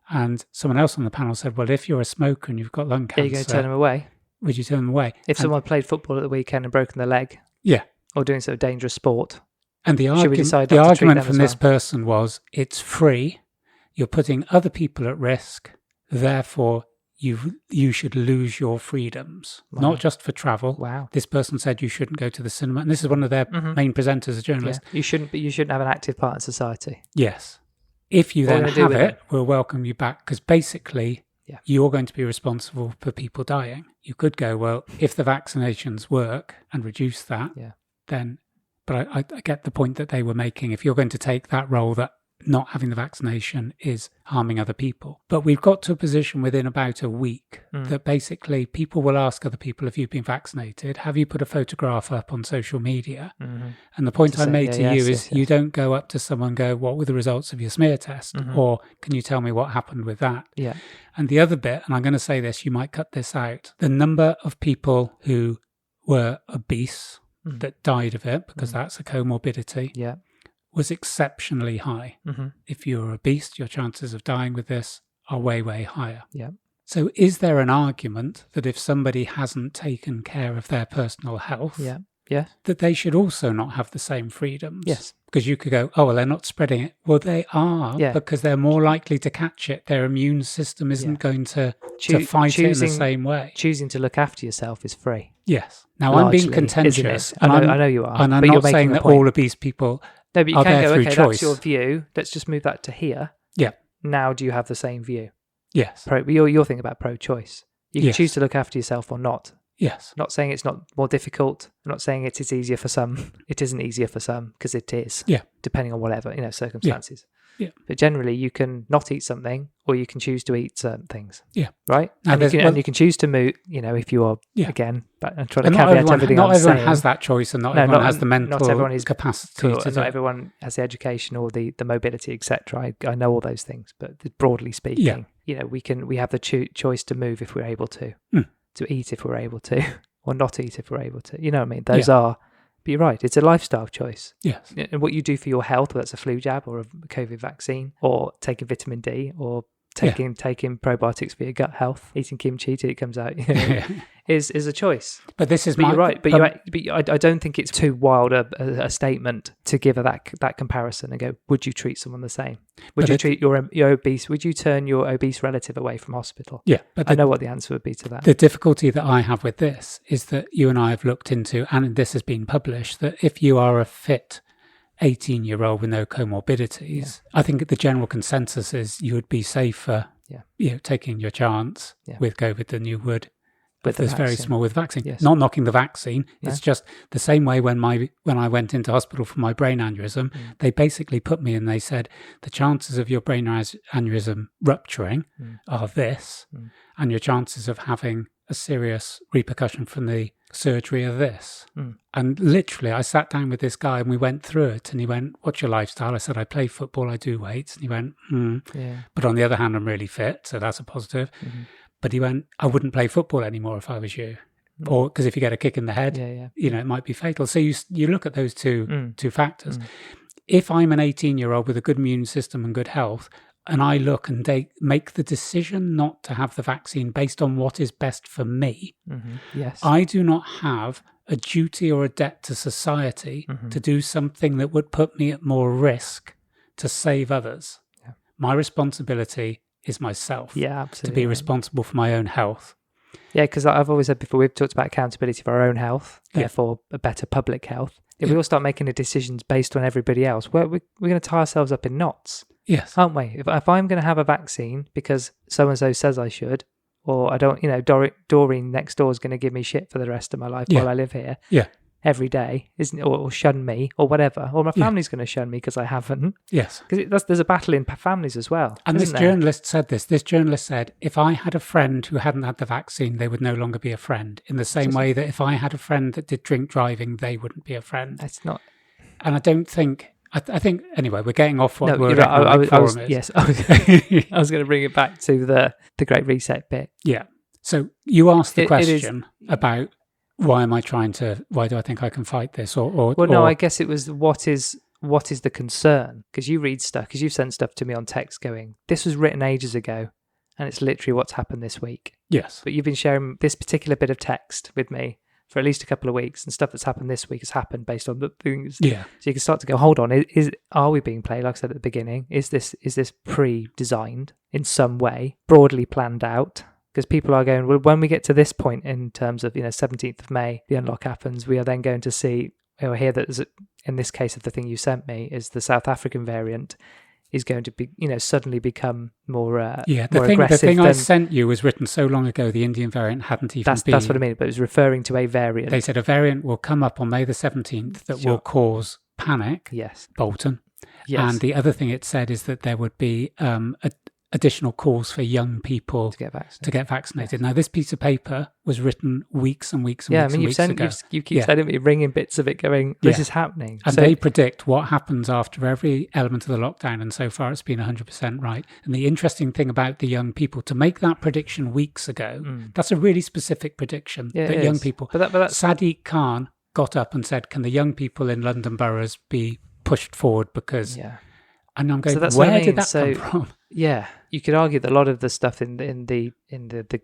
Speaker 2: And someone else on the panel said, well, if you're a smoker and you've got lung cancer...
Speaker 1: Are you going to turn them away?
Speaker 2: Would you turn them away?
Speaker 1: If someone played football at the weekend and broken their leg?
Speaker 2: Yeah.
Speaker 1: Or doing sort of dangerous sport?
Speaker 2: And the argument from this person was, it's free, you're putting other people at risk, therefore you should lose your freedoms, not just for travel. Wow. This person said you shouldn't go to the cinema, and this is one of their main presenters, a journalist.
Speaker 1: Yeah. You shouldn't have an active part in society.
Speaker 2: Yes. If you then have it, we'll welcome you back, because basically you're going to be responsible for people dying. You could go, well, if the vaccinations work and reduce that, then... But I get the point that they were making. If you're going to take that role that not having the vaccination is harming other people. But we've got to a position within about a week that basically people will ask other people, if you've been vaccinated, have you put a photograph up on social media? And the point I made to you is you don't go up to someone and go, what were the results of your smear test? Or can you tell me what happened with that? Yeah. And the other bit, and I'm going to say this, you might cut this out, the number of people who were obese, that died of it, because that's a comorbidity,
Speaker 1: Yeah.
Speaker 2: was exceptionally high. If you're obese, your chances of dying with this are way, way higher.
Speaker 1: Yeah.
Speaker 2: So is there an argument that if somebody hasn't taken care of their personal health, that they should also not have the same freedoms?
Speaker 1: Yes.
Speaker 2: Because you could go, oh, well, they're not spreading it. Well, they are, because they're more likely to catch it. Their immune system isn't going to fight it in the same way.
Speaker 1: Choosing to look after yourself is free.
Speaker 2: Yes. Now,
Speaker 1: Largely,
Speaker 2: I'm being contentious.
Speaker 1: I know you are.
Speaker 2: And I'm
Speaker 1: but
Speaker 2: not saying that all obese people
Speaker 1: No, but you
Speaker 2: are
Speaker 1: can
Speaker 2: there
Speaker 1: go,
Speaker 2: through
Speaker 1: okay,
Speaker 2: choice.
Speaker 1: that's your view. Let's just move that to here.
Speaker 2: Yeah.
Speaker 1: Now do you have the same view?
Speaker 2: Yes.
Speaker 1: Your thing about pro-choice. You can
Speaker 2: Yes.
Speaker 1: choose to look after yourself or not.
Speaker 2: Yes.
Speaker 1: Not saying it's not more difficult. I'm not saying it is easier for some. It isn't easier for some, because it is.
Speaker 2: Yeah.
Speaker 1: Depending on whatever, circumstances.
Speaker 2: Yeah.
Speaker 1: But generally, you can not eat something, or you can choose to eat certain things.
Speaker 2: Yeah.
Speaker 1: Right?
Speaker 2: Now
Speaker 1: And you can choose to move, if you are, again, but I'm trying to
Speaker 2: And
Speaker 1: caveat everything
Speaker 2: not
Speaker 1: I'm
Speaker 2: everyone
Speaker 1: saying.
Speaker 2: has that choice, and not everyone has the mental
Speaker 1: not everyone is
Speaker 2: capacity
Speaker 1: cool,
Speaker 2: to
Speaker 1: and
Speaker 2: do
Speaker 1: not
Speaker 2: it.
Speaker 1: everyone has the education or the mobility, etc. I know all those things, but broadly speaking, we have the choice to move if we're able to eat if we're able to, or not eat if we're able to. You know what I mean? Those are. But you're right, it's a lifestyle choice.
Speaker 2: Yes.
Speaker 1: And what you do for your health, whether it's a flu jab or a COVID vaccine, or taking vitamin D, or taking probiotics for your gut health, eating kimchi till it comes out, is a choice.
Speaker 2: But this is
Speaker 1: But you're right. But I don't think it's too wild a statement to give that comparison and go, would you treat someone the same? Would you treat your obese? Would you turn your obese relative away from hospital?
Speaker 2: Yeah. But
Speaker 1: I know what the answer would be to that.
Speaker 2: The difficulty that I have with this is that you and I have looked into, and this has been published, that if you are a fit 18-year-old with no comorbidities, I think the general consensus is you would be safer taking your chance with COVID than you would with this very small with vaccine.
Speaker 1: Yes.
Speaker 2: Not knocking the vaccine. No. It's just the same way when I went into hospital for my brain aneurysm, they basically put me and they said the chances of your brain aneurysm rupturing are this, and your chances of having a serious repercussion from the surgery are this. And literally I sat down with this guy and we went through it, and he went, what's your lifestyle? I said, I play football, I do weights. And he went, but on the other hand, I'm really fit, so that's a positive. But he went, I wouldn't play football anymore if I was you. Or because if you get a kick in the head, it might be fatal. So you look at those two factors. If I'm an 18-year-old with a good immune system and good health, and I look and they make the decision not to have the vaccine based on what is best for me, I do not have a duty or a debt to society to do something that would put me at more risk to save others. My responsibility is myself. To be responsible for my own health.
Speaker 1: Yeah, because I've always said before, we've talked about accountability for our own health, therefore a better public health. If we all start making the decisions based on everybody else, we're going to tie ourselves up in knots.
Speaker 2: Yes.
Speaker 1: Aren't we? If I'm going to have a vaccine because so-and-so says I should, or I don't, Doreen next door is going to give me shit for the rest of my life while I live here every day, isn't it? Or shun me or whatever, or my family's going to shun me because I haven't.
Speaker 2: Yes.
Speaker 1: Because there's a battle in families as well.
Speaker 2: And this journalist said this. This journalist said, if I had a friend who hadn't had the vaccine, they would no longer be a friend. In the same way that if I had a friend that did drink driving, they wouldn't be a friend.
Speaker 1: It's not.
Speaker 2: And I don't think... I think, anyway, we're getting off what
Speaker 1: forum is. Yes, I was going to bring it back to the Great Reset bit.
Speaker 2: Yeah. So you asked the question about why do I think I can fight this?
Speaker 1: I guess it was what is the concern? Because you read stuff, because you've sent stuff to me on text going, this was written ages ago, and it's literally what's happened this week.
Speaker 2: Yes.
Speaker 1: But you've been sharing this particular bit of text with me for at least a couple of weeks, and stuff that's happened this week has happened based on the things.
Speaker 2: Yeah.
Speaker 1: So you can start to go, hold on, are we being played? Like I said at the beginning, is this pre-designed in some way, broadly planned out? Because people are going, well, when we get to this point in terms of 17th of May, the unlock happens, we are then going to see, here that in this case of the thing you sent me is the South African variant is going to be, suddenly become more more aggressive.
Speaker 2: The thing I sent you was written so long ago, the Indian variant hadn't even been...
Speaker 1: That's what I mean, but it was referring to a variant.
Speaker 2: They said a variant will come up on May the 17th that will cause panic.
Speaker 1: Yes.
Speaker 2: Bolton.
Speaker 1: Yes.
Speaker 2: And the other thing it said is that there would be additional calls for young people to get vaccinated. Now, this piece of paper was written weeks and weeks and weeks ago.
Speaker 1: You keep sending me ringing bits of it going, this is happening.
Speaker 2: And they predict what happens after every element of the lockdown, and so far it's been 100% right. And the interesting thing about the young people, to make that prediction weeks ago, that's a really specific prediction, that young people...
Speaker 1: But that's...
Speaker 2: Sadiq Khan got up and said, can the young people in London boroughs be pushed forward because...
Speaker 1: Yeah.
Speaker 2: And I'm going,
Speaker 1: So that's
Speaker 2: where
Speaker 1: what I mean.
Speaker 2: did that come from?
Speaker 1: Yeah, you could argue that a lot of the stuff in the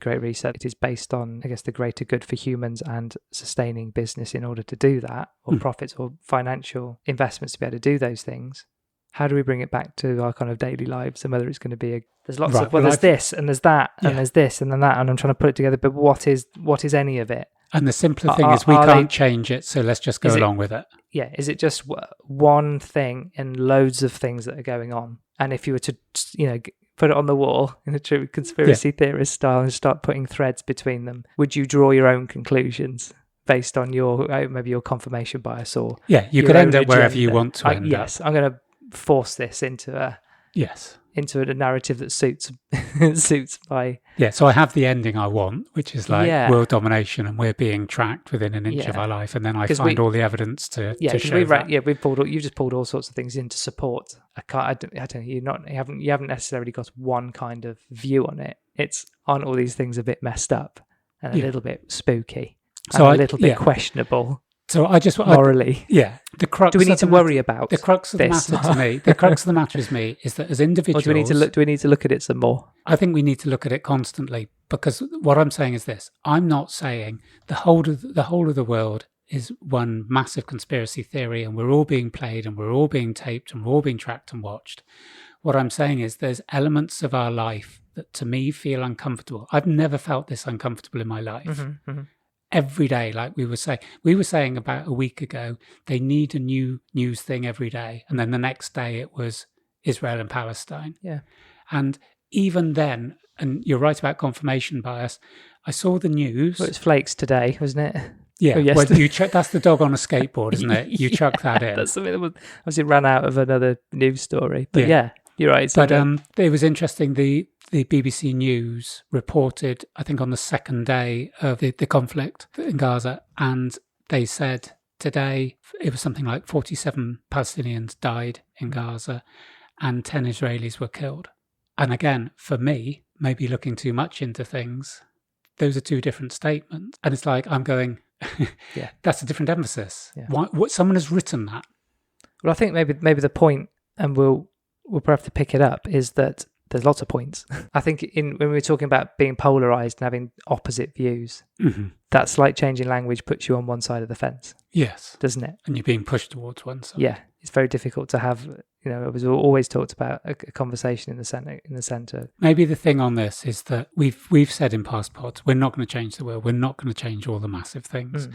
Speaker 1: Great Reset, it is based on, I guess, the greater good for humans and sustaining business in order to do that, or profits or financial investments to be able to do those things. How do we bring it back to our kind of daily lives, and whether it's going to be there's lots of, well, there's this and there's that and there's this and then that, and I'm trying to put it together, but what is any of it?
Speaker 2: And the simpler thing is we can't change it, so let's just go along with it.
Speaker 1: Yeah, is it just one thing and loads of things that are going on? And if you were to, put it on the wall in a true conspiracy theorist style and start putting threads between them, would you draw your own conclusions based on maybe your confirmation bias or
Speaker 2: you could end up wherever you want to end up.
Speaker 1: Yes, I'm going to force this into a narrative that suits my... Yeah,
Speaker 2: so I have the ending I want, which is like world domination and we're being tracked within an inch of our life, and then I find all the evidence to show that.
Speaker 1: You've just pulled all sorts of things in to support. I don't know, you haven't necessarily got one kind of view on it. Aren't all these things a bit messed up and a little bit spooky and a little bit questionable?
Speaker 2: So I just
Speaker 1: morally,
Speaker 2: the crux.
Speaker 1: Do we need to worry about
Speaker 2: the crux of the matter to me? The crux of the matter is me is that as individuals,
Speaker 1: do we need to look at it some more?
Speaker 2: I think we need to look at it constantly, because what I'm saying is this: I'm not saying the whole of the world is one massive conspiracy theory, and we're all being played, and we're all being taped, and we're all being tracked and watched. What I'm saying is there's elements of our life that to me feel uncomfortable. I've never felt this uncomfortable in my life. Every day, like we were saying about a week ago, they need a new news thing every day. And then the next day it was Israel and Palestine.
Speaker 1: Yeah.
Speaker 2: And even then, and you're right about confirmation bias, I saw the news.
Speaker 1: Well, it's flakes today, wasn't it?
Speaker 2: Yeah. Well, that's the dog on a skateboard, isn't it? You chuck that in.
Speaker 1: That's something that was obviously ran out of another news story. But you're right.
Speaker 2: But it was interesting. The BBC News reported, I think, on the second day of the conflict in Gaza, and they said today it was something like 47 Palestinians died in Gaza and 10 Israelis were killed. And again, for me, maybe looking too much into things, those are two different statements. And it's like, I'm going, that's a different emphasis. Yeah. What someone has written that.
Speaker 1: Well, I think maybe the point, and we'll probably have to pick it up, is that there's lots of points. I think when we were talking about being polarized and having opposite views, that slight change in language puts you on one side of the fence.
Speaker 2: Yes.
Speaker 1: Doesn't it?
Speaker 2: And you're being pushed towards one side.
Speaker 1: Yeah. It's very difficult to have, it was always talked about a conversation in the center.
Speaker 2: Maybe the thing on this is that we've said in past pods, we're not going to change the world. We're not going to change all the massive things.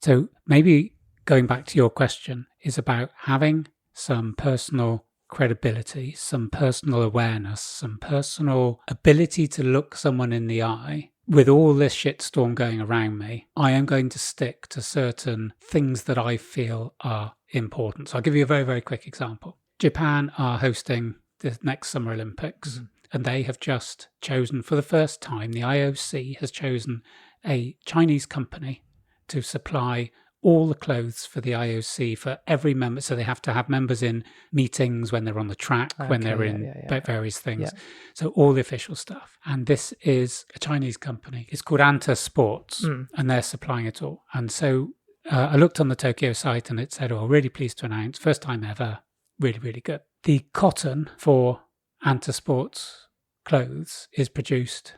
Speaker 2: So maybe going back to your question is about having some personal credibility, some personal awareness, some personal ability to look someone in the eye. With all this shitstorm going around me, I am going to stick to certain things that I feel are important. So I'll give you a very, very quick example. Japan are hosting the next Summer Olympics, and they have just chosen, for the first time, the IOC has chosen a Chinese company to supply all the clothes for the IOC for every member. So they have to have members in meetings when they're on the track, when they're in various things. Yeah. So all the official stuff. And this is a Chinese company. It's called Anta Sports, and they're supplying it all. And so I looked on the Tokyo site and it said, really pleased to announce, first time ever, really, really good. The cotton for Anta Sports clothes is produced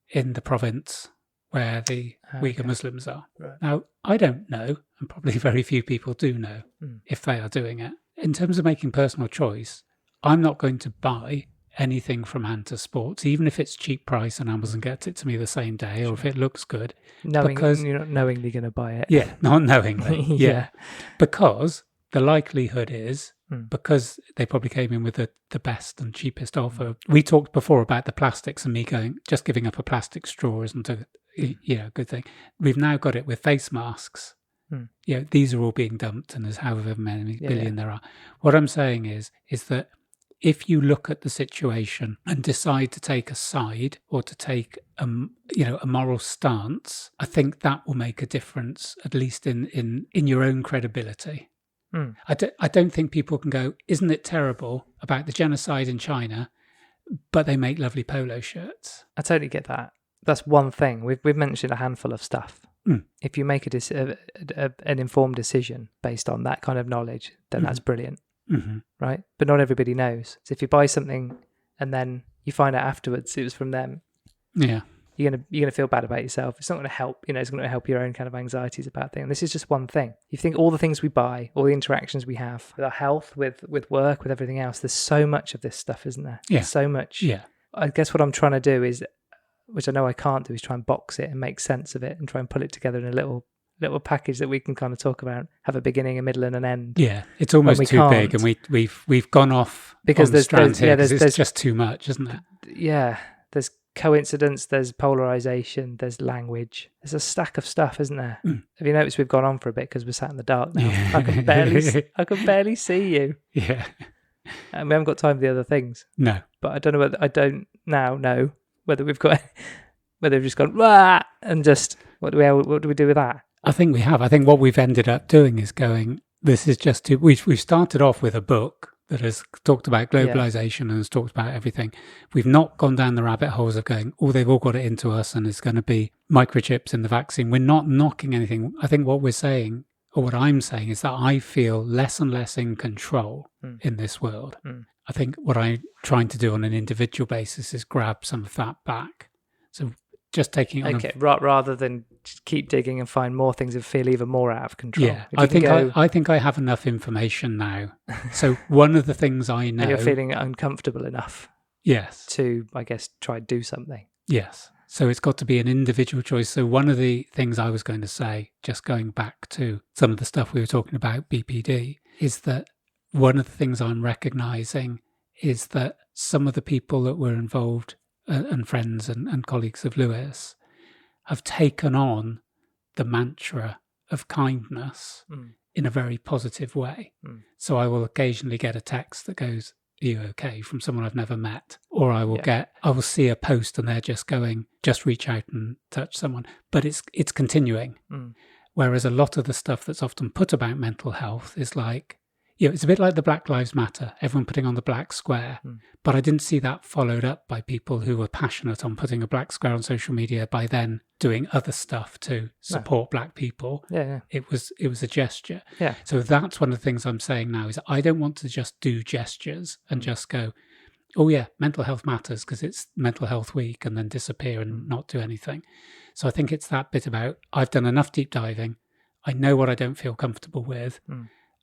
Speaker 2: in the province where the Uyghur Muslims are. Right. Now, I don't know, and probably very few people do know, if they are doing it. In terms of making personal choice, I'm not going to buy anything from Anta Sports, even if it's cheap price and Amazon gets it to me the same day, or if it looks good.
Speaker 1: Because you're not knowingly going to buy it.
Speaker 2: Yeah, not knowingly. Because the likelihood is, because they probably came in with the best and cheapest offer. We talked before about the plastics and me going, just giving up a plastic straw isn't a good thing. We've now got it with face masks. These are all being dumped, and there's however many billion there are. What I'm saying is that if you look at the situation and decide to take a side or to take a moral stance, I think that will make a difference, at least in your own credibility. I don't think people can go, isn't it terrible about the genocide in China, but they make lovely polo shirts.
Speaker 1: I totally get that. That's one thing. We've mentioned a handful of stuff If you make an informed decision based on that kind of knowledge, then that's brilliant, right? But not everybody knows. So if you buy something and then you find out afterwards it was from them, you're gonna feel bad about yourself. It's not going to help. It's going to help your own kind of anxieties about things. And this is just one thing. You think all the things we buy, all the interactions we have with our health, with work, with everything else. There's so much of this stuff, isn't there?
Speaker 2: Yeah.
Speaker 1: There's so much.
Speaker 2: Yeah.
Speaker 1: I guess what I'm trying to do is, which I know I can't do, is try and box it and make sense of it and try and pull it together in a little package that we can kind of talk about, have a beginning, a middle, and an end.
Speaker 2: Yeah, it's almost too big, and we've gone off because on the strand here because it's just too much, isn't it?
Speaker 1: Yeah, there's coincidence, there's polarization, there's language, there's a stack of stuff, isn't there? Have you noticed we've gone on for a bit because we're sat in the dark now? Yeah. I can barely see you.
Speaker 2: Yeah,
Speaker 1: and we haven't got time for the other things.
Speaker 2: No,
Speaker 1: but I don't now know whether we've just gone Wah! And just what do we do with that?
Speaker 2: I think we have. I think what we've ended up doing is going, this is just too... We've started off with a book that has talked about globalization and has talked about everything. We've not gone down the rabbit holes of going, they've all got it into us and it's going to be microchips in the vaccine. We're not knocking anything. I think what we're saying, or what I'm saying, is that I feel less and less in control in this world. I think what I'm trying to do on an individual basis is grab some of that back. So just taking on
Speaker 1: rather than just keep digging and find more things that feel even more out of control.
Speaker 2: Yeah, I think I have enough information now. So one of the things I know,
Speaker 1: and you're feeling uncomfortable enough.
Speaker 2: Yes.
Speaker 1: To, I guess, try and do something.
Speaker 2: Yes. So it's got to be an individual choice. So one of the things I was going to say, just going back to some of the stuff we were talking about, BPD, is that one of the things I'm recognizing is that some of the people that were involved and friends and colleagues of Lewis have taken on the mantra of kindness in a very positive way. So I will occasionally get a text that goes, "Are you okay?" from someone I've never met. Or I will see a post and they're just going, just reach out and touch someone. But it's continuing. Whereas a lot of the stuff that's often put about mental health is like, it's a bit like the Black Lives Matter, everyone putting on the black square. But I didn't see that followed up by people who were passionate on putting a black square on social media by then doing other stuff to support black people. It was a gesture. So that's one of the things I'm saying now is I don't want to just do gestures and just go, oh yeah, mental health matters because it's mental health week, and then disappear and not do anything. So I think it's that bit about, I've done enough deep diving. I know what I don't feel comfortable with.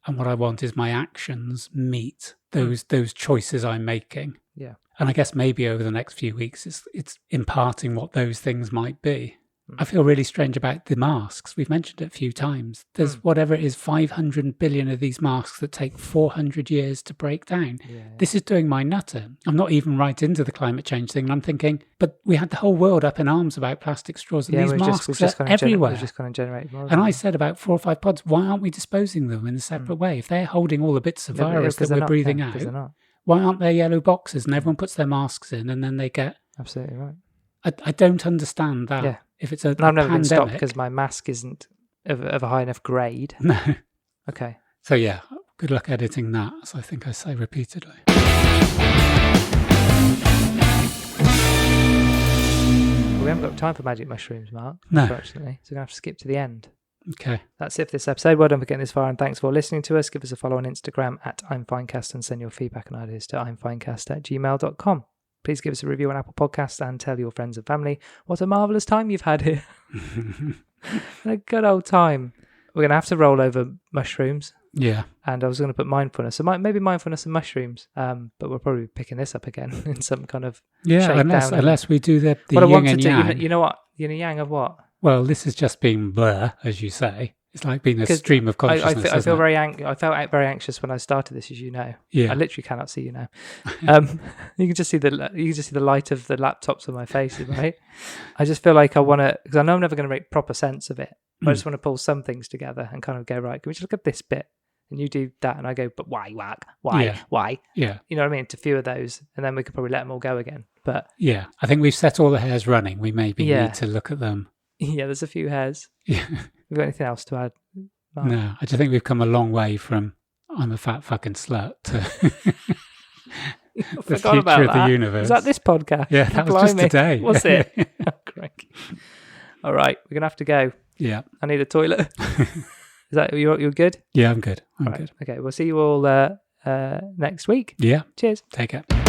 Speaker 2: And what I want is my actions meet those choices I'm making. And I guess maybe over the next few weeks, it's imparting what those things might be. I feel really strange about the masks. We've mentioned it a few times. There's whatever it is, 500 billion of these masks that take 400 years to break down. This is doing my nutter. I'm not even right into the climate change thing. And I'm thinking, but we had the whole world up in arms about plastic straws, and these masks are everywhere.
Speaker 1: We're just going to generate more.
Speaker 2: And I said about 4 or 5 pods, why aren't we disposing them in a separate way? If they're holding all the bits of virus that we're breathing out, why aren't there yellow boxes and everyone puts their masks in and then they get...
Speaker 1: Absolutely right.
Speaker 2: I don't understand that. If it's a
Speaker 1: I've never been stopped
Speaker 2: pandemic,
Speaker 1: because my mask isn't of a high enough grade.
Speaker 2: No.
Speaker 1: Okay.
Speaker 2: So yeah, good luck editing that, as I think I say repeatedly.
Speaker 1: We haven't got time for magic mushrooms, Mark.
Speaker 2: No.
Speaker 1: Unfortunately. So we're going to have to skip to the end.
Speaker 2: Okay.
Speaker 1: That's it for this episode. Well done for getting this far, and thanks for listening to us. Give us a follow on Instagram at I'mFinecast and send your feedback and ideas to imfinecast@gmail.com. Please give us a review on Apple Podcasts and tell your friends and family what a marvellous time you've had here. A good old time. We're going to have to roll over mushrooms.
Speaker 2: Yeah.
Speaker 1: And I was going to put mindfulness. So maybe mindfulness and mushrooms. But we'll probably be picking this up again in some kind of
Speaker 2: unless we do the
Speaker 1: what
Speaker 2: yin
Speaker 1: I want
Speaker 2: and
Speaker 1: to
Speaker 2: yang.
Speaker 1: do, you know what? Yin and yang of what?
Speaker 2: Well, this has just been blur, as you say. It's like being a stream of consciousness.
Speaker 1: I felt very anxious when I started this, as you know.
Speaker 2: Yeah.
Speaker 1: I literally cannot see you now. You can just see the light of the laptops on my face, right? I just feel like I want to, because I know I'm never going to make proper sense of it. But I just want to pull some things together and kind of go, right, can we just look at this bit? And you do that, and I go, but why?
Speaker 2: Yeah.
Speaker 1: You know what I mean? To few of those, and then we could probably let them all go again. But
Speaker 2: yeah, I think we've set all the hairs running. We maybe need to look at them.
Speaker 1: Yeah, there's a few hairs.
Speaker 2: Yeah.
Speaker 1: Have you got anything else to add, Mark?
Speaker 2: No, I just think we've come a long way from I'm a fat fucking slut to the future of the universe.
Speaker 1: Was that this podcast?
Speaker 2: Yeah, that was just today.
Speaker 1: Was it? Oh, crikey. All right, we're going to have to go.
Speaker 2: Yeah.
Speaker 1: I need a toilet. Is that you're good?
Speaker 2: Yeah, I'm good. I'm
Speaker 1: Right.
Speaker 2: good.
Speaker 1: Okay, we'll see you all next week.
Speaker 2: Yeah.
Speaker 1: Cheers.
Speaker 2: Take care.